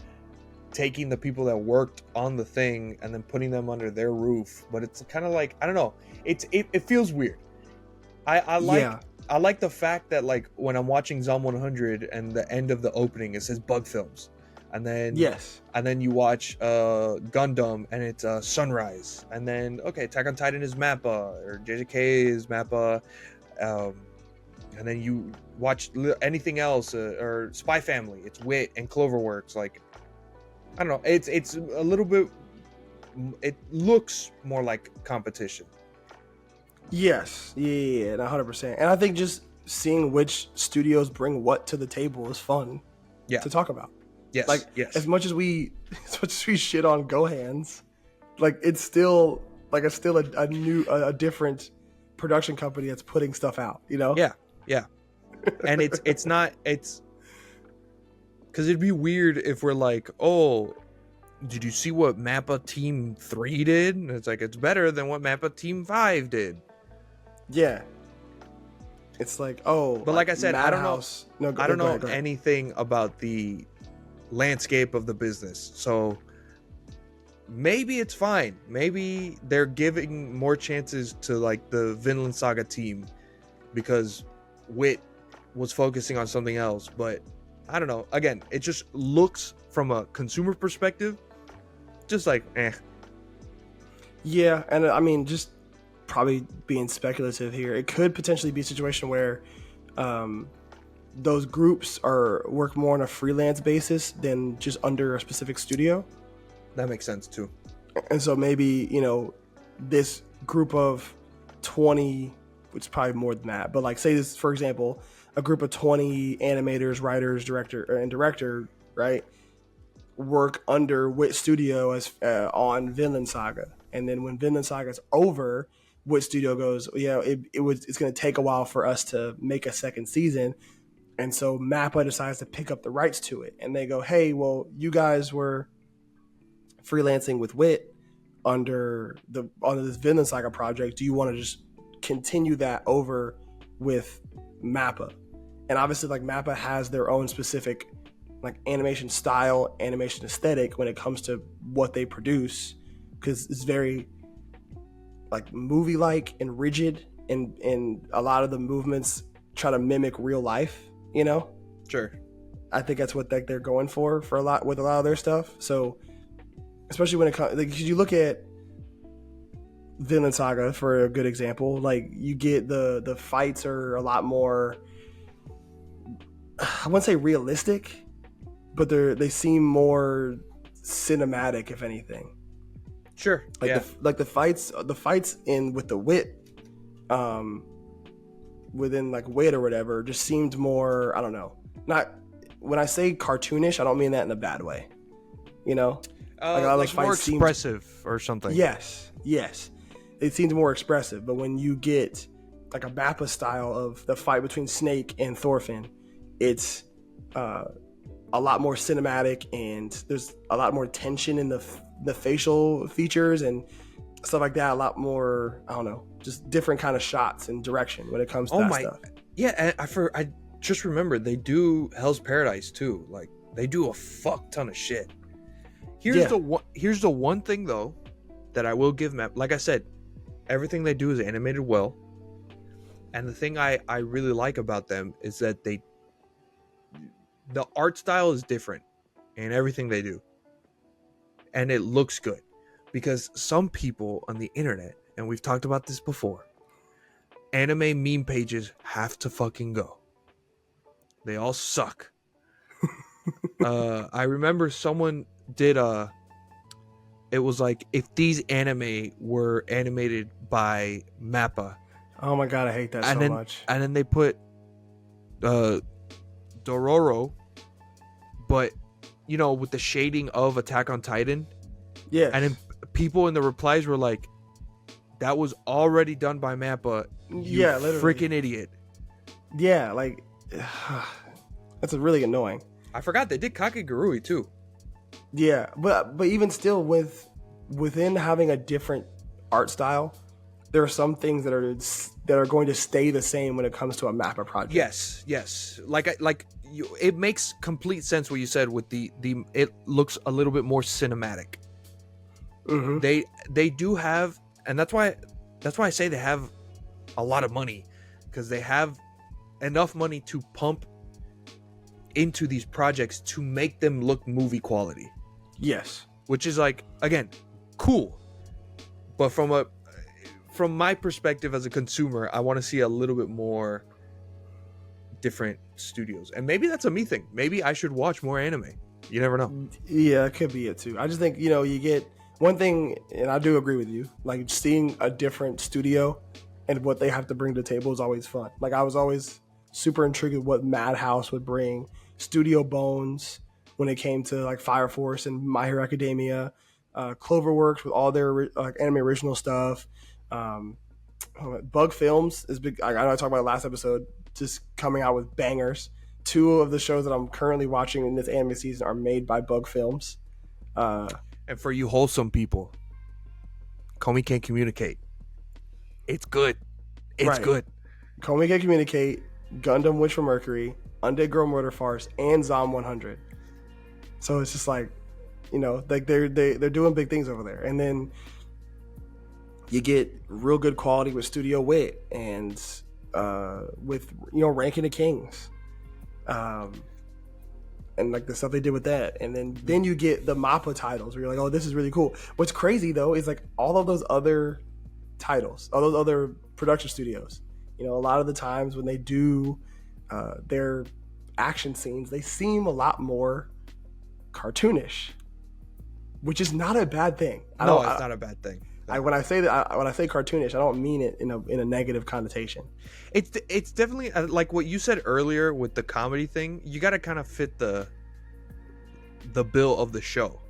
taking the people that worked on the thing and then putting them under their roof. But it's kind of like, I don't know. It feels weird. I like the fact that like when I'm watching Zom 100 and the end of the opening it says Bug Films, and then you watch Gundam and it's Sunrise, and then okay, Attack on Titan is Mappa, or JJK is Mappa, and then you watch anything else, or Spy Family, it's Wit and Cloverworks. Like, I don't know, it's a little bit, it looks more like competition. Yes, yeah, 100%. And I think just seeing which studios bring what to the table is fun to talk about. Yes, like as much as we shit on Gohans, like it's still a different production company that's putting stuff out, you know? Yeah. And it's because it'd be weird if we're like, oh, did you see what Mappa Team 3 did? And it's like, it's better than what Mappa Team 5 did. Yeah. It's like, oh, but like I said, Madhouse. I don't know anything about the landscape of the business. So maybe it's fine. Maybe they're giving more chances to like the Vinland Saga team because Wit was focusing on something else. But I don't know. Again, it just looks from a consumer perspective just like Yeah, and I mean, just probably being speculative here, it could potentially be a situation where those groups work more on a freelance basis than just under a specific studio. That makes sense too. And so maybe, this group of 20, which is probably more than that, but like say this, for example, a group of 20 animators, writers, director, right, work under Wit Studio as on Vinland Saga. And then when Vinland Saga is over, Wit Studio goes, it's going to take a while for us to make a second season. And so Mappa decides to pick up the rights to it. And they go, hey, well, you guys were freelancing with Wit under this Vinland Saga project. Do you want to just continue that over with Mappa? And obviously, like, Mappa has their own specific like animation style, animation aesthetic when it comes to what they produce, because it's very like movie-like and rigid, and a lot of the movements try to mimic real life, Sure. I think that's what they're going for a lot of their stuff. So especially when it comes, like, you look at Vinland Saga for a good example, like you get the fights are a lot more, I wouldn't say realistic, but they seem more cinematic, if anything. Sure. Like the fights in with the Wit, within like Wit or whatever, just seemed more, I don't know. Not, when I say cartoonish, I don't mean that in a bad way. Like a lot of those more fights expressive or something. Yes. It seems more expressive, but when you get like a Mappa style of the fight between Snake and Thorfinn, it's a lot more cinematic, and there's a lot more tension in the facial features and stuff like that. A lot more, I don't know, just different kind of shots and direction when it comes to stuff. Yeah, I just remembered they do Hell's Paradise too. Like, they do a fuck ton of shit. Here's the one thing though that I will give Mappa. Like I said, everything they do is animated well, and the thing I really like about them is that the art style is different in everything they do, and it looks good, because some people on the internet, and we've talked about this before, anime meme pages have to fucking go. They all suck. I remember someone did it was like if these anime were animated by Mappa, Oh my god, I hate that and so then much. and then they put Dororo, but with the shading of Attack on Titan, Yeah. and then people in the replies were like, that was already done by Mappa, you Yeah, literally. freaking idiot. Yeah, like that's really annoying. I forgot they did Kakegurui too. Yeah, but even still, within having a different art style, there are some things that are going to stay the same when it comes to a Mappa project. Yes. It makes complete sense what you said with the it looks a little bit more cinematic. Mm-hmm. They do have, and that's why I say they have a lot of money, because they have enough money to pump into these projects to make them look movie quality. Yes. Which is like, again, cool. But from my perspective as a consumer, I want to see a little bit more different studios. And maybe that's a me thing. Maybe I should watch more anime. You never know. Yeah, it could be it too. I just think, you get one thing, and I do agree with you, like seeing a different studio and what they have to bring to the table is always fun. Like I was always super intrigued with what Madhouse would bring, Studio Bones when it came to like Fire Force and My Hero Academia, Cloverworks with all their anime original stuff. Bug Films is big. I know I talked about it last episode, just coming out with bangers. 2 of the shows that I'm currently watching in this anime season are made by Bug Films. And for you wholesome people, Komi Can't Communicate. It's good. It's Right. good. Komi Can Communicate, Gundam Witch from Mercury, Undead Girl Murder Farce, and Zom 100. So it's just like, like they're doing big things over there. And then you get real good quality with Studio Wit and with Ranking the Kings, and like the stuff they did with that. And then you get the Mappa titles where you're like, oh, this is really cool. What's crazy though is like all of those other titles, all those other production studios, a lot of the times when they do their action scenes, they seem a lot more cartoonish, which is not a bad thing. It's not a bad thing. When I say cartoonish, I don't mean it in a negative connotation. It's definitely like what you said earlier with the comedy thing. You got to kind of fit the bill of the show.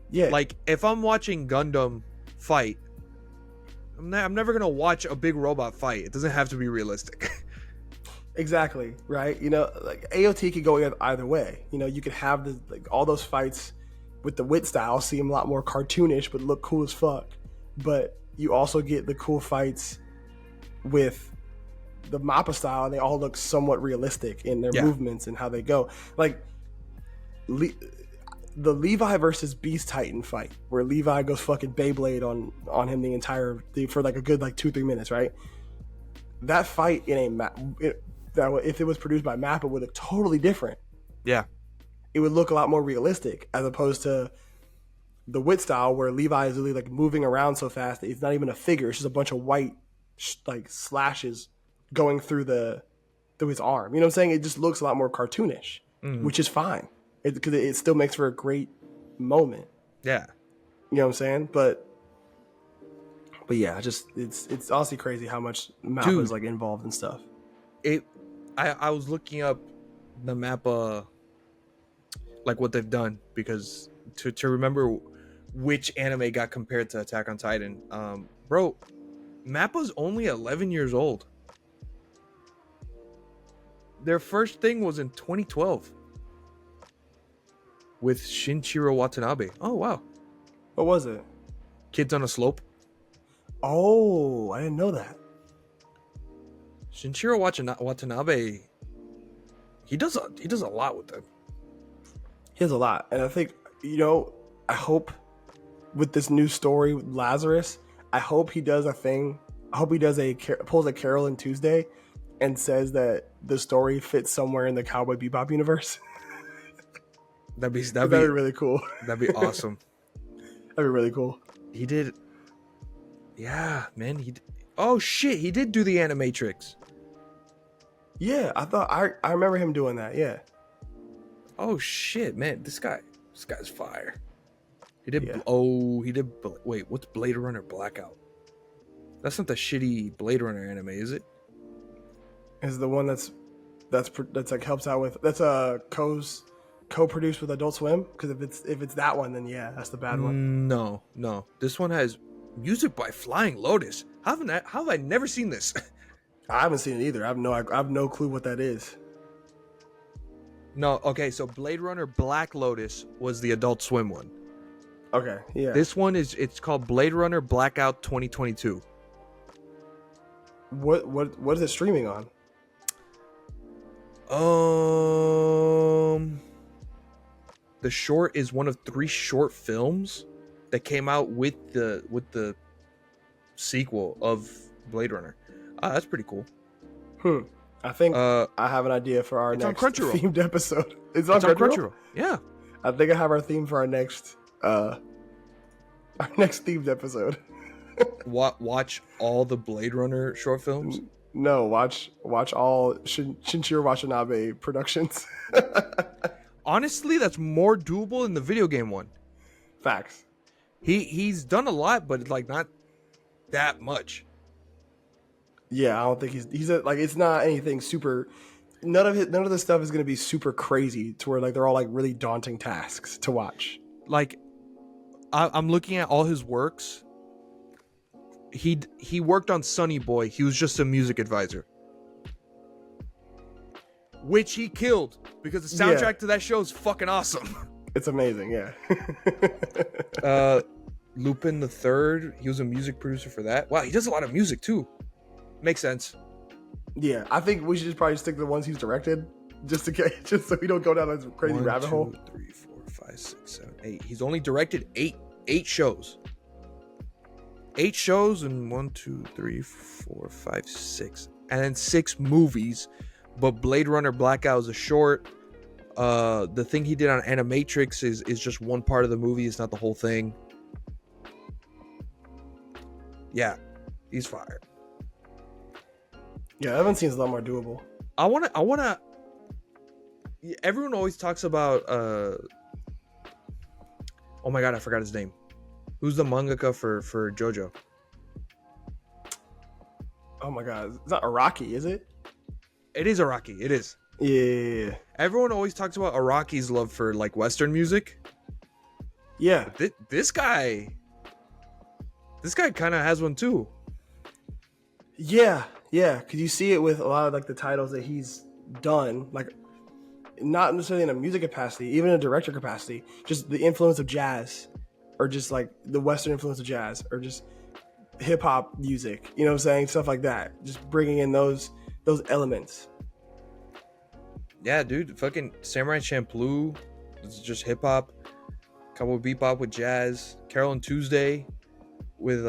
Yeah. Like if I'm watching Gundam fight, I'm never gonna watch a big robot fight. It doesn't have to be realistic. Exactly, right? Like AOT could go either way. You could have all those fights with the Wit style seem a lot more cartoonish but look cool as fuck. But you also get the cool fights with the Mappa style, and they all look somewhat realistic in their movements and how they go. Like the Levi versus Beast Titan fight, where Levi goes fucking Beyblade on him for like a good 2-3 minutes, right? That fight if it was produced by Mappa would look totally different. Yeah. It would look a lot more realistic as opposed to the Wit style where Levi is really like moving around so fast that it's not even a figure. It's just a bunch of white slashes going through his arm. You know what I'm saying? It just looks a lot more cartoonish, which is fine because it still makes for a great moment. Yeah. You know what I'm saying? But yeah, it's honestly crazy how much Mappa is like involved in stuff. I was looking up the Mappa, like what they've done, because to remember which anime got compared to Attack on Titan. Bro, Mappa's only 11 years old. Their first thing was in 2012 with Shinichiro Watanabe. Oh wow. What was it? Kids on a Slope. Oh, I didn't know that. Shinichiro Watanabe, he does a lot with them. He has a lot, and I think I hope with this new story with Lazarus, I hope he does a thing. I hope he does pulls a Carol and Tuesday, and says that the story fits somewhere in the Cowboy Bebop universe. That'd be really cool. That'd be awesome. That'd be really cool. He did. Yeah, man. Oh shit, he did do the Animatrix. Yeah, I remember him doing that. Yeah. Oh shit, man! This guy's fire. He did. Yeah. Wait, what's Blade Runner Blackout? That's not the shitty Blade Runner anime, is it? Is the one that's like helps out with that's co-produced with Adult Swim? Because if it's that one, then yeah, that's the bad one. No. This one has music by Flying Lotus. How have I never seen this? I haven't seen it either. I have no clue what that is. No. Okay, so Blade Runner Black Lotus was the Adult Swim one. Okay, yeah. This one it's called Blade Runner Blackout 2022. What is it streaming on? The short is one of 3 short films that came out with the sequel of Blade Runner. That's pretty cool. I think I have an idea for our next themed episode. It's on Crunchyroll? Yeah. I think I have our theme for our next themed episode. Watch all the Blade Runner short films? No, watch all Shinichiro Watanabe productions. Honestly, that's more doable than the video game one. Facts. He's done a lot, but like not that much. Yeah, I don't think he's like it's not anything super. None of the stuff is going to be super crazy to where like they're all like really daunting tasks to watch. Like I'm looking at all his works. He worked on Sonny Boy. He was just a music advisor, which he killed because the soundtrack to that show is fucking awesome. It's amazing, yeah. Lupin the Third. He was a music producer for that. Wow, he does a lot of music too. Makes sense. Yeah, I think we should just probably stick to the ones he's directed, just so we don't go down this crazy rabbit hole. 1, 2, 3, 4, 5, 6, 7, 8. He's only directed eight shows. 8 shows and 1, 2, 3, 4, 5, 6, and then 6 movies. But Blade Runner Blackout is a short. The thing he did on Animatrix is just one part of the movie. It's not the whole thing. Yeah, he's fired. Yeah, I haven't seen a lot more doable. I wanna. Everyone always talks about. Oh my god, I forgot his name. Who's the mangaka for JoJo? Oh my god, it's not Araki, is it? It is Araki. It is. Yeah. Everyone always talks about Araki's love for like Western music. Yeah. This guy kind of has one too. Yeah, because you see it with a lot of like the titles that he's done, like not necessarily in a music capacity, even in a director capacity, just the influence of jazz, or just like the Western influence of jazz, or just hip hop music. You know what I'm saying? Stuff like that. Just bringing in those elements. Yeah, dude. Fucking Samurai Champloo. It's just hip hop. Couple of bebop with jazz. Carol and Tuesday with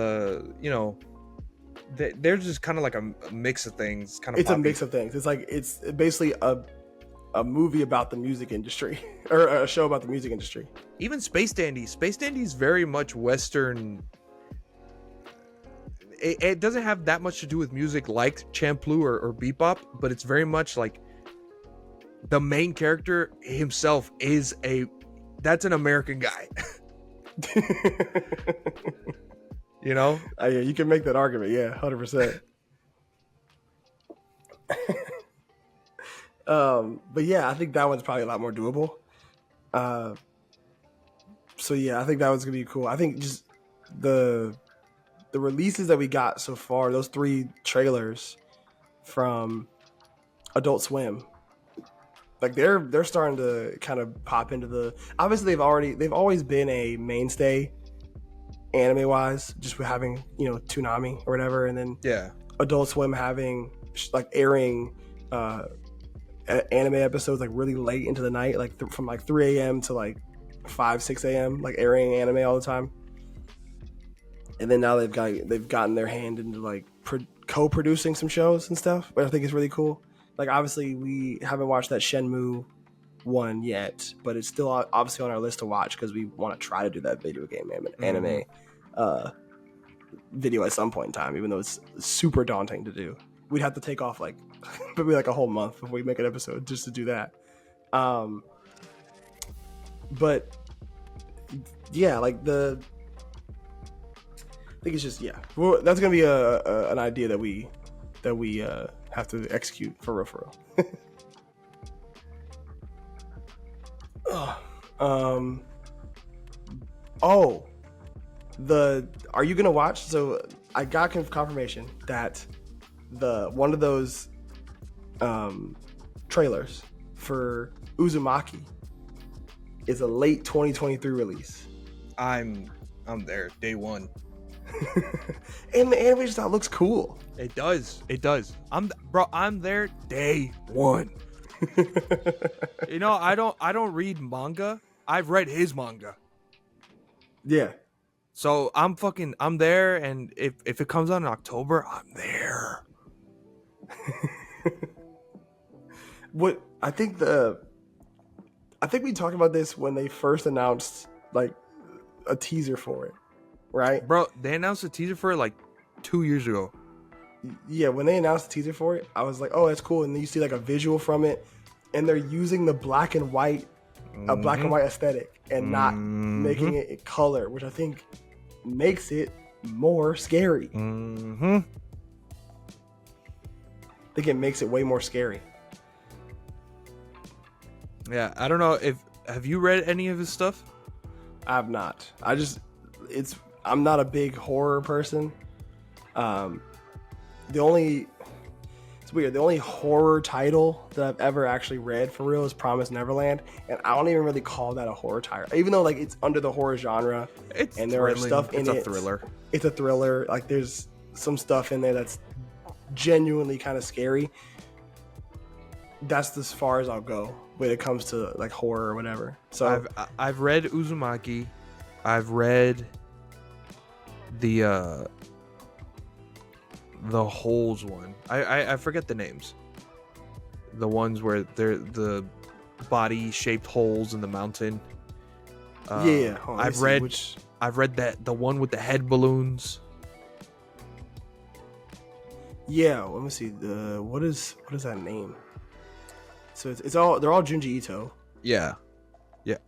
they're just kind of like a mix of things. Kind of. It's poppy. A mix of things. It's like it's basically a movie about the music industry or a show about the music industry. Even Space Dandy. Space Dandy is very much Western. It doesn't have that much to do with music like Champloo or bebop, but it's very much like the main character himself that's an American guy. You know? Yeah, you can make that argument. Yeah, 100%. But yeah, I think that one's probably a lot more doable. So yeah, I think that one's gonna be cool. I think just the releases that we got so far, those 3 trailers from Adult Swim, like they're starting to kind of pop into the. Obviously, they've always been a mainstay anime wise, just with having Toonami or whatever, and then Adult Swim having like airing anime episodes like really late into the night, like from like 3 a.m. to like 5-6 a.m. like airing anime all the time. And then now they've gotten their hand into like co-producing some shows and stuff, but I think it's really cool. Like obviously we haven't watched that Shenmue one yet, but it's still obviously on our list to watch because we want to try to do that video game anime video at some point in time, even though it's super daunting to do. We'd have to take off like maybe like a whole month before we make an episode just to do that. But yeah, like I think it's just Well, that's gonna be an idea that we have to execute for real. Oh, are you gonna watch? So I got confirmation that one of those trailers for Uzumaki is a late 2023 release. I'm there day one. And the animation style looks cool. It does. I'm there day one. I don't read manga. I've read his manga. Yeah. So I'm there, and if it comes out in October, I'm there. What I think we talked about this when they first announced like a teaser for it, right? Bro, they announced a teaser for it like 2 years ago. Yeah, when they announced the teaser for it, I was like, oh, that's cool. And then you see like a visual from it, and they're using the black and white aesthetic and not making it in color, which I think makes it more scary. I think it makes it way more scary. Yeah, I don't know have you read any of his stuff? I have not. I'm not a big horror person. It's weird. The only horror title that I've ever actually read for real is Promised Neverland, and I don't even really call that a horror title, even though like it's under the horror genre. And there are stuff in it. It's a thriller. It's a thriller. Like there's some stuff in there that's genuinely kind of scary. That's as far as I'll go when it comes to like horror or whatever. So I've read Uzumaki. I've read the holes one. I forget the names. The ones where they're the body shaped holes in the mountain. I've read that the one with the head balloons. Yeah, let me see. What is that name? So they're all Junji Ito. Yeah.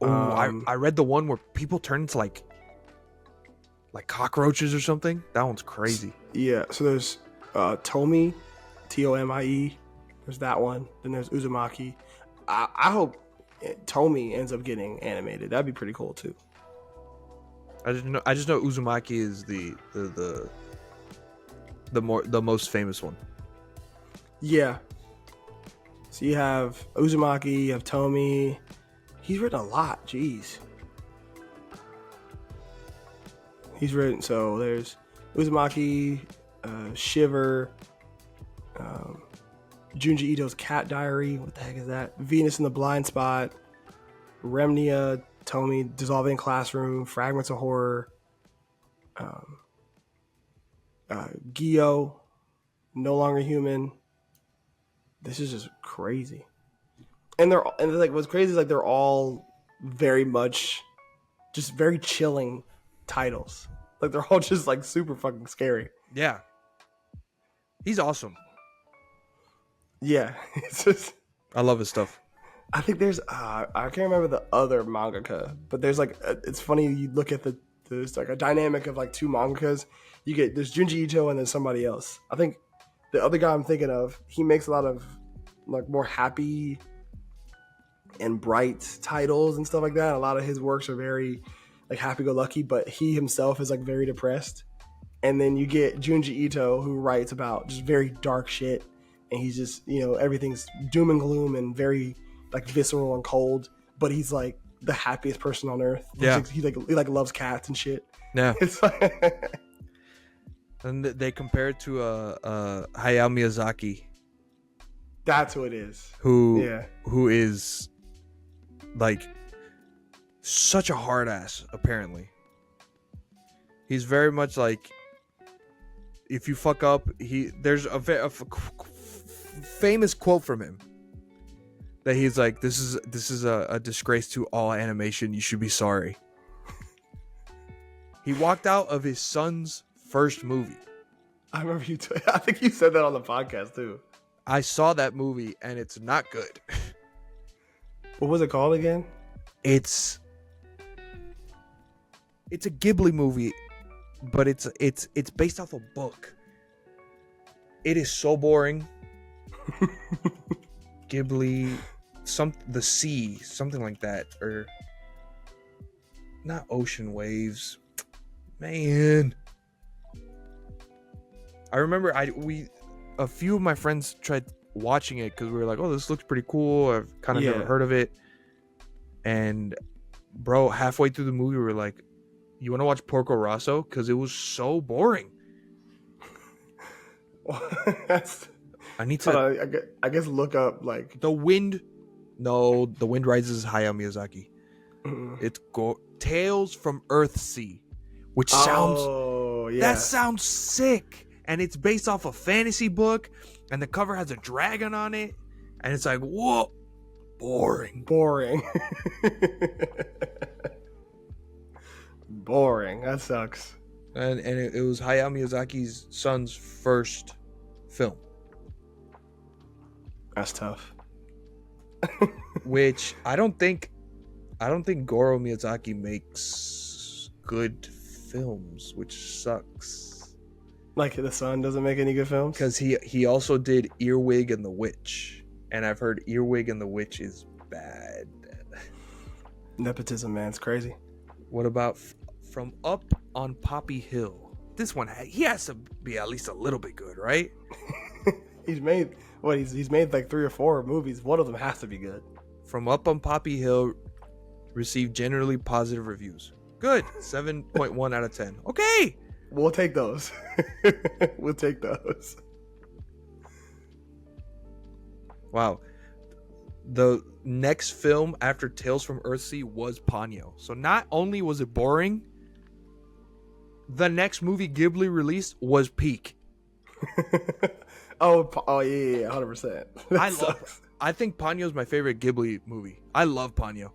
Oh, I read the one where people turn into like cockroaches or something. That one's crazy. Yeah. So there's Tomie, Tomie. There's that one. Then there's Uzumaki. I hope Tomie ends up getting animated. That'd be pretty cool too. I just know Uzumaki is the most famous one. Yeah. So you have Uzumaki, you have Tomie. He's written a lot. Jeez. He's written, so there's Uzumaki, Shiver, Junji Ito's Cat Diary. What the heck is that? Venus in the Blind Spot, Remnia, Tomie, Dissolving Classroom, Fragments of Horror, Gyo, No Longer Human. This is just crazy. And like what's crazy is like they're all very much just very chilling titles. Like they're all just like super fucking scary. Yeah. He's awesome. Yeah. It's just I love his stuff. I think there's I can't remember the other mangaka, but there's like it's funny you look at there's like a dynamic of like two mangakas. There's Junji Ito and then somebody else. I think the other guy I'm thinking of, he makes a lot of like more happy and bright titles and stuff like that. A lot of his works are very like happy-go-lucky, but he himself is like very depressed. And then you get Junji Ito, who writes about just very dark shit, and he's just everything's doom and gloom and very like visceral and cold. But he's like the happiest person on earth. Yeah, he loves cats and shit. Yeah, it's like and they compare it to Hayao Miyazaki. That's who it is. Who is like such a hard ass, apparently. He's very much like, if you fuck up, there's a famous quote from him that he's like, this is a disgrace to all animation, you should be sorry. He walked out of his son's first movie. I remember I think you said that on the podcast too. I saw that movie and it's not good. What was it called again? It's It's a Ghibli movie, but it's based off a book. It is so boring. Ghibli, the sea, something like that, or not Ocean Waves. Man, I remember a few of my friends tried watching it because we were like, oh, this looks pretty cool. I've kind of never heard of it. And bro, halfway through the movie, we were like, you want to watch Porco Rosso? Because it was so boring. I need to. I guess look up like The Wind. No, The Wind Rises is Hayao Miyazaki. It's Tales from Earthsea, which sounds that sounds sick. And it's based off a fantasy book, and the cover has a dragon on it, and it's like, whoa, boring. Boring. That sucks. And it was Hayao Miyazaki's son's first film. That's tough. Which I don't think Goro Miyazaki makes good films, which sucks. Like the son doesn't make any good films? Because he also did Earwig and the Witch, and I've heard Earwig and the Witch is bad. Nepotism, man, it's crazy. What about From Up on Poppy Hill? This one, he has to be at least a little bit good, right? He's made like 3 or 4 movies. One of them has to be good. From Up on Poppy Hill received generally positive reviews. Good. 7.1 out of 10. Okay. We'll take those. We'll take those. Wow. The next film after Tales from Earthsea was Ponyo. So not only was it boring, the next movie Ghibli released was peak. Oh yeah, 100%. I think Ponyo is my favorite Ghibli movie. I love Ponyo.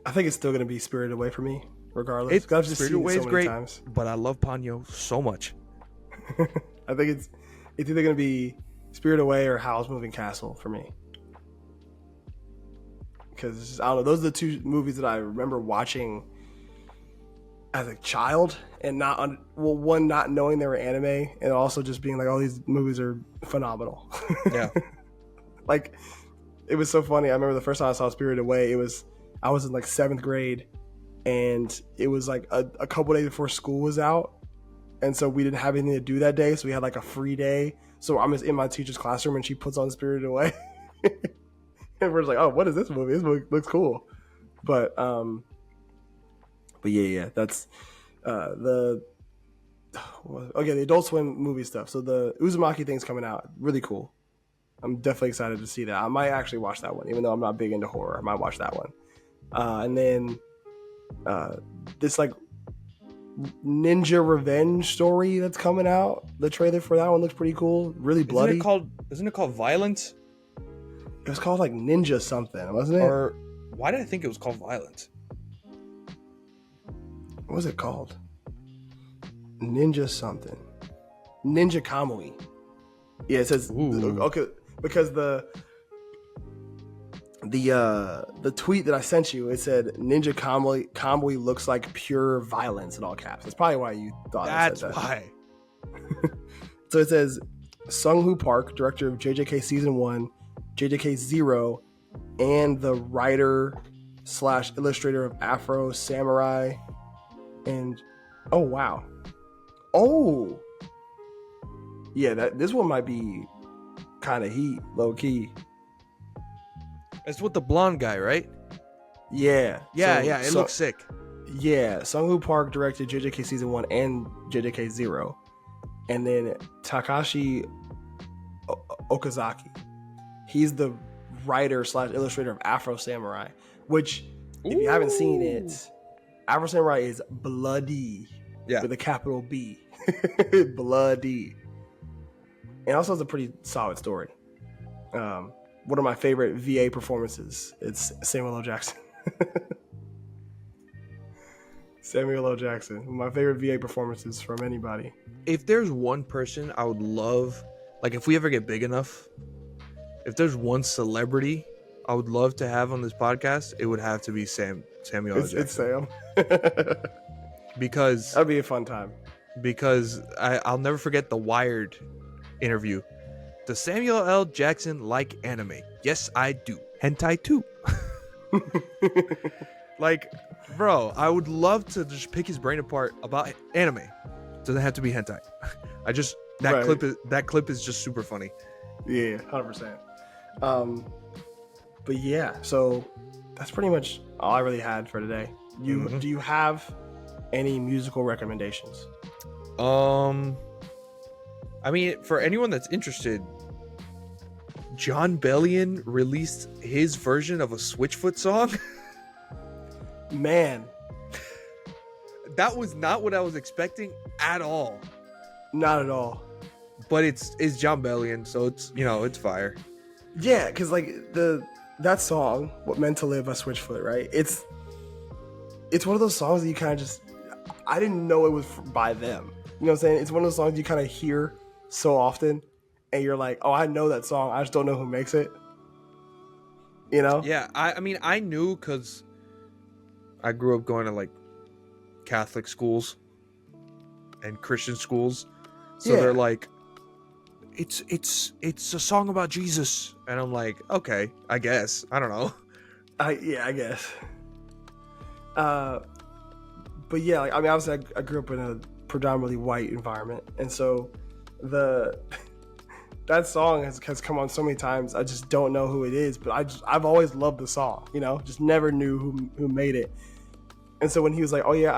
I think it's still gonna be Spirited Away for me, regardless. I've just Spirited Away is great, but I love Ponyo so much. I think it's either gonna be Spirited Away or Howl's Moving Castle for me. Because I don't know, those are the 2 movies that I remember watching as a child, and one not knowing they were anime, and also just being like, oh, these movies are phenomenal. Yeah. Like, it was so funny. I remember the first time I saw Spirited Away, I was in like 7th grade, and it was like a couple days before school was out, and so we didn't have anything to do that day, so we had like a free day. So I'm just in my teacher's classroom, and she puts on Spirited Away, and we're just like, oh, what is this movie? This movie looks cool. But yeah, that's the Adult Swim movie stuff. So the Uzumaki thing's coming out, really cool. I'm definitely excited to see that. I might actually watch that one, even though I'm not big into horror. I might watch that one. And then this like ninja revenge story that's coming out. The trailer for that one looks pretty cool. Really bloody. Isn't it called Violence? It was called like Ninja something, wasn't it? Or why did I think it was called Violence? What was it called? Ninja something. Ninja Kamui. Yeah, it says okay, because the tweet that I sent you, it said Ninja Kamui looks like pure violence in all caps. That's probably why you thought that's it said that. Why. So it says Sung-Hoo Park, director of JJK Season 1, JJK 0, and the writer/illustrator of Afro Samurai. And oh wow. Oh yeah, this one might be kind of heat, low key. It's with the blonde guy, right? Yeah. It looks sick. Yeah, Sung-Hoo Park directed JJK Season 1 and JJK 0. And then Takashi Okazaki. He's the writer/illustrator of Afro Samurai, which, if you haven't seen it, Afro Samurai is bloody. Yeah. With a capital B. Bloody. And also has a pretty solid story. One of my favorite VA performances. It's Samuel L. Jackson. Samuel L. Jackson. My favorite VA performances from anybody. If there's one person I would love, like if we ever get big enough, if there's one celebrity I would love to have on this podcast, it would have to be Samuel L. Jackson. It's Sam. Because That'd be a fun time. I'll never forget the Wired interview. Does Samuel L. Jackson like anime? Yes, I do. Hentai too. Like, bro, I would love to just pick his brain apart about anime. Doesn't have to be hentai. That clip is just super funny. Yeah, 100%. But yeah, so that's pretty much all I really had for today. Do you have any musical recommendations? I mean, for anyone that's interested, John Bellion released his version of a Switchfoot song. Man, That was not what I was expecting at all. not at all. But it's John Bellion, so it's fire. Yeah, because like that song, "What Meant to Live" by Switchfoot, right? It's one of those songs that you kind of just, I didn't know it was by them. You know what I'm saying? It's one of those songs you kind of hear so often, and you're like, oh, I know that song. I just don't know who makes it. You know? Yeah, I mean, I knew because I grew up going to like Catholic schools and Christian schools, so they're like, it's a song about Jesus, and I'm like, okay, I guess, I don't know. I guess. But yeah, like, I mean, obviously, I grew up in a predominantly white environment, and so that song has come on so many times. I just don't know who it is, but I've always loved the song. You know, just never knew who made it. And so when he was like, "Oh yeah,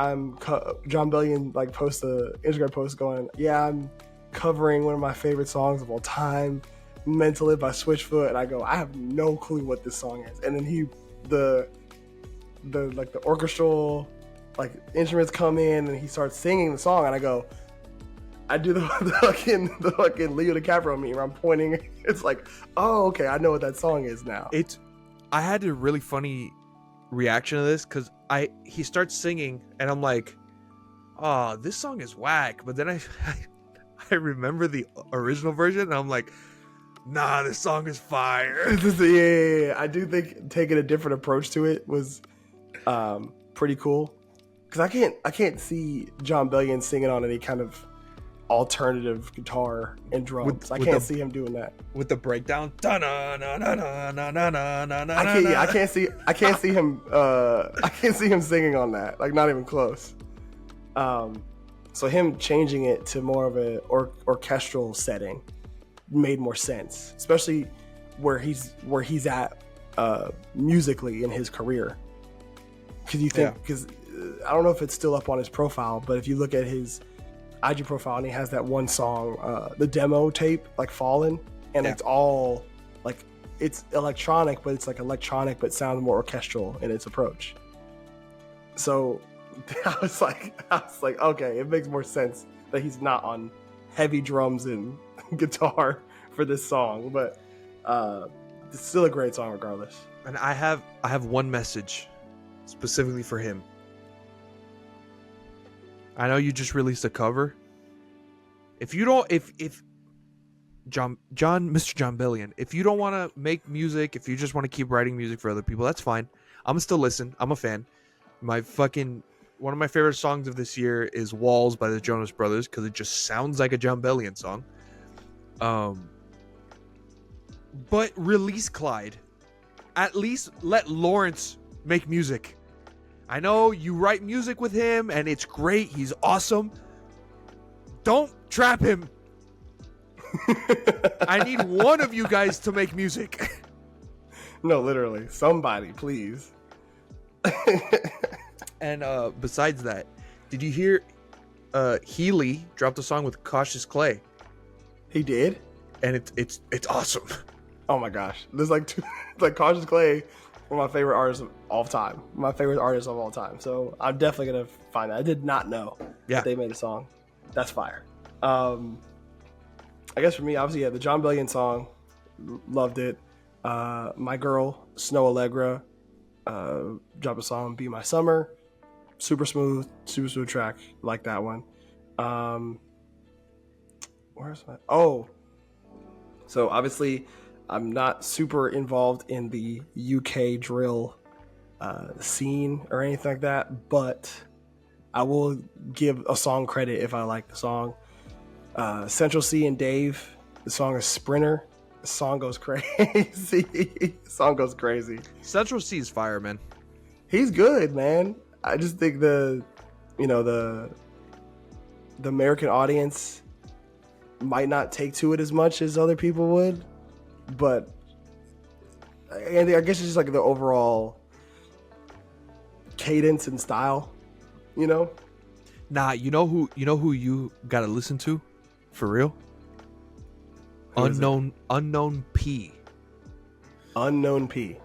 John Bellion," like post the Instagram post going, "Yeah, I'm covering one of my favorite songs of all time, Meant to Live by Switchfoot," and I go, I have no clue what this song is. And then the orchestral like instruments come in and he starts singing the song, and I go, I do the fucking Leo DiCaprio meme where I'm pointing. It's like, oh, okay, I know what that song is now. I had a really funny reaction to this because he starts singing and I'm like, oh, this song is whack. But then I remember the original version and I'm like, nah, this song is fire. Yeah. I do think taking a different approach to it was pretty cool, because I can't see John Bellion singing on any kind of alternative guitar and drums. I can't see him doing that with the breakdown. I can't see him. I can't see him singing on that. Like, not even close. So him changing it to more of a orchestral setting made more sense, especially where he's at musically in his career. Because you think, because I don't know if it's still up on his profile, but if you look at his IG profile and he has that one song, the demo tape, like Fallen, and it's all like, it's electronic, but it's like electronic but sounds more orchestral in its approach. So I was like, okay, it makes more sense that he's not on heavy drums and guitar for this song, but it's still a great song regardless. And I have one message specifically for him. I know you just released a cover. If Mr. John Bellion, if you don't want to make music, if you just want to keep writing music for other people, that's fine. I'm gonna still listen. I'm a fan. One of my favorite songs of this year is Walls by the Jonas Brothers, because it just sounds like a John Bellion song. But release Clyde. At least let Lawrence make music. I know you write music with him and it's great. He's awesome. Don't trap him. I need one of you guys to make music. No, literally. Somebody, please. And besides that, did you hear Healy dropped a song with Cautious Clay? He did? And it's awesome. Oh my gosh. There's like two, like Cautious Clay, one of my favorite artists of all time. My favorite artist of all time. So I'm definitely going to find that. I did not know that they made a song. That's fire. I guess for me, obviously, the John Bellion song, loved it. My Girl, Snow Allegra, dropped a song, Be My Summer. Super smooth track. Like that one. Where's my... Oh! So obviously, I'm not super involved in the UK drill scene or anything like that, but I will give a song credit if I like the song. Central C and Dave, the song is Sprinter. The song goes crazy. The song goes crazy. Central C is fire, man. He's good, man. I just think the American audience might not take to it as much as other people would, but I guess it's just like the overall cadence and style, you know. Nah, you know who you gotta listen to, for real? Unknown P. Unknown P.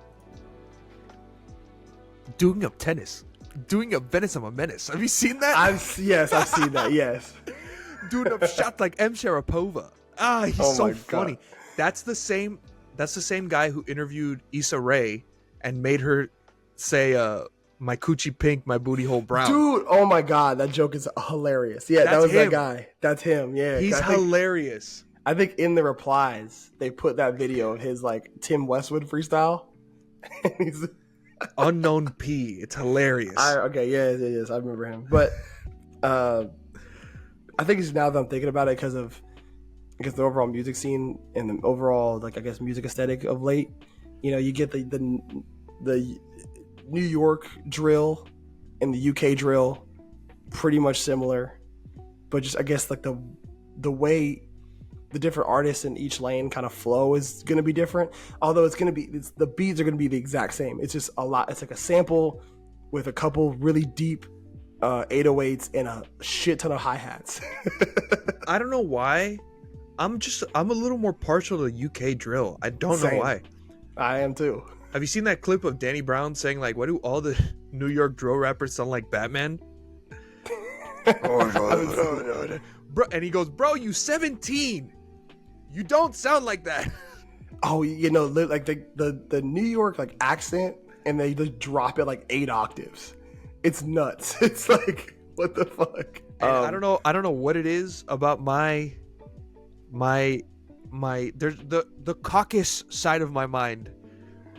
Doing up tennis. Doing up Venice, I'm a menace. Have you seen that? I've seen that. Yes. Doing up shots like M. Sharapova. He's so funny. That's the same guy who interviewed Issa Rae and made her say my coochie pink, my booty hole brown. Dude, oh my god, that joke is hilarious. Yeah, that was him. That guy. That's him. Yeah. He's hilarious. I think in the replies they put that video of his like Tim Westwood freestyle. He's Unknown P. It's hilarious. Okay, yeah, it is. I remember him. But I think it's now that I'm thinking about it because the overall music scene and the overall, like, I guess, music aesthetic of late. You know, you get the New York drill and the UK drill pretty much similar, but just I guess like the way the different artists in each lane kind of flow is going to be different. Although the beats are going to be the exact same. It's just a lot. It's like a sample with a couple really deep 808s and a shit ton of hi-hats. I don't know why. I'm a little more partial to UK drill. I don't know why. I am too. Have you seen that clip of Danny Brown saying like, "Why do all the New York drill rappers sound like Batman?" Bro, and he goes, "Bro, you 17. You don't sound like that." Oh, you know, like the New York like accent, and they just drop it like 8 octaves. It's nuts. It's like, what the fuck? I don't know what it is about my there's the caucus side of my mind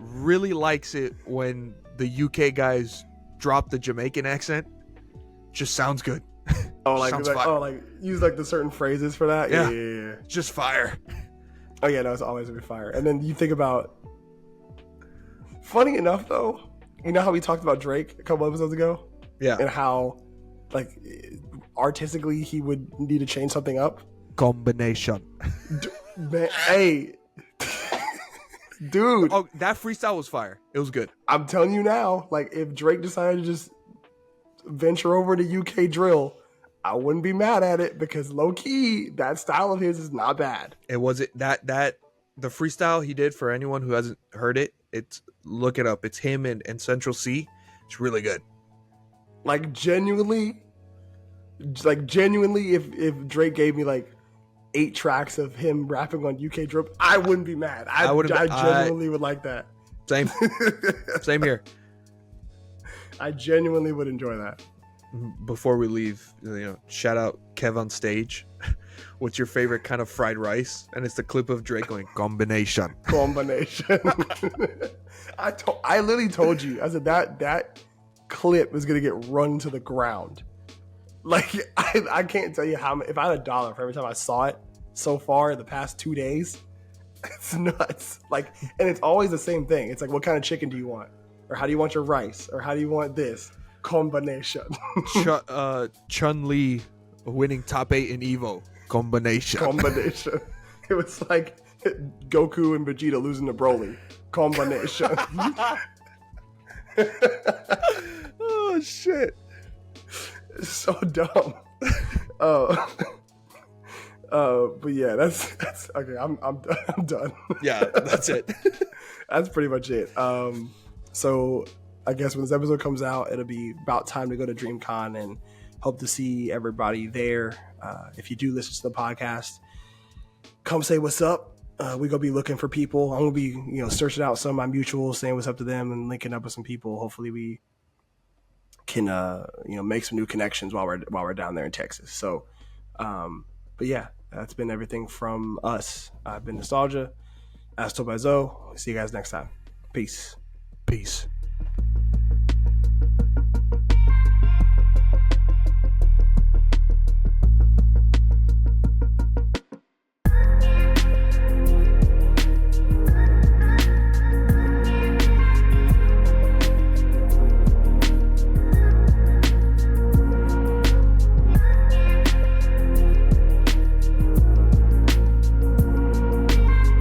really likes it when the UK guys drop the Jamaican accent. Just sounds good. Oh, like use like the certain phrases for that. Yeah. Just fire. Oh yeah, no, it's always gonna be fire. And then you think about, funny enough though, you know how we talked about Drake a couple episodes ago? Yeah. And how like artistically he would need to change something up. Combination. Man, hey. Dude. Oh, that freestyle was fire. It was good. I'm telling you now, like if Drake decided to just venture over to UK drill, I wouldn't be mad at it, because low key that style of his is not bad. It wasn't that the freestyle he did, for anyone who hasn't heard it, look it up. It's him and Central C. It's really good. Like genuinely, if Drake gave me like 8 tracks of him rapping on UK drill, I wouldn't be mad. I genuinely would like that. Same here. I genuinely would enjoy that. Before we leave, shout out Kev on stage. What's your favorite kind of fried rice? And it's the clip of Drake going combination. I literally told you, I said that clip was gonna get run to the ground. Like I can't tell you how. If I had $1 for every time I saw it so far in the past 2 days, it's nuts. Like, and it's always the same thing. It's like, what kind of chicken do you want? Or how do you want your rice? Or how do you want this? Combination. Chun-Li winning top 8 in Evo. Combination. It was like Goku and Vegeta losing to Broly. Combination. Oh shit. It's so dumb. But yeah, that's okay. I'm done. Yeah, that's it. That's pretty much it. So I guess when this episode comes out, it'll be about time to go to DreamCon, and hope to see everybody there. If you do listen to the podcast, come say what's up. We're gonna be looking for people. I'm gonna be, searching out some of my mutuals, saying what's up to them, and linking up with some people. Hopefully we can make some new connections while we're down there in Texas. So but yeah, that's been everything from us. I've been Nostalgia, As told by Zoe, see you guys next time. Peace. Peace.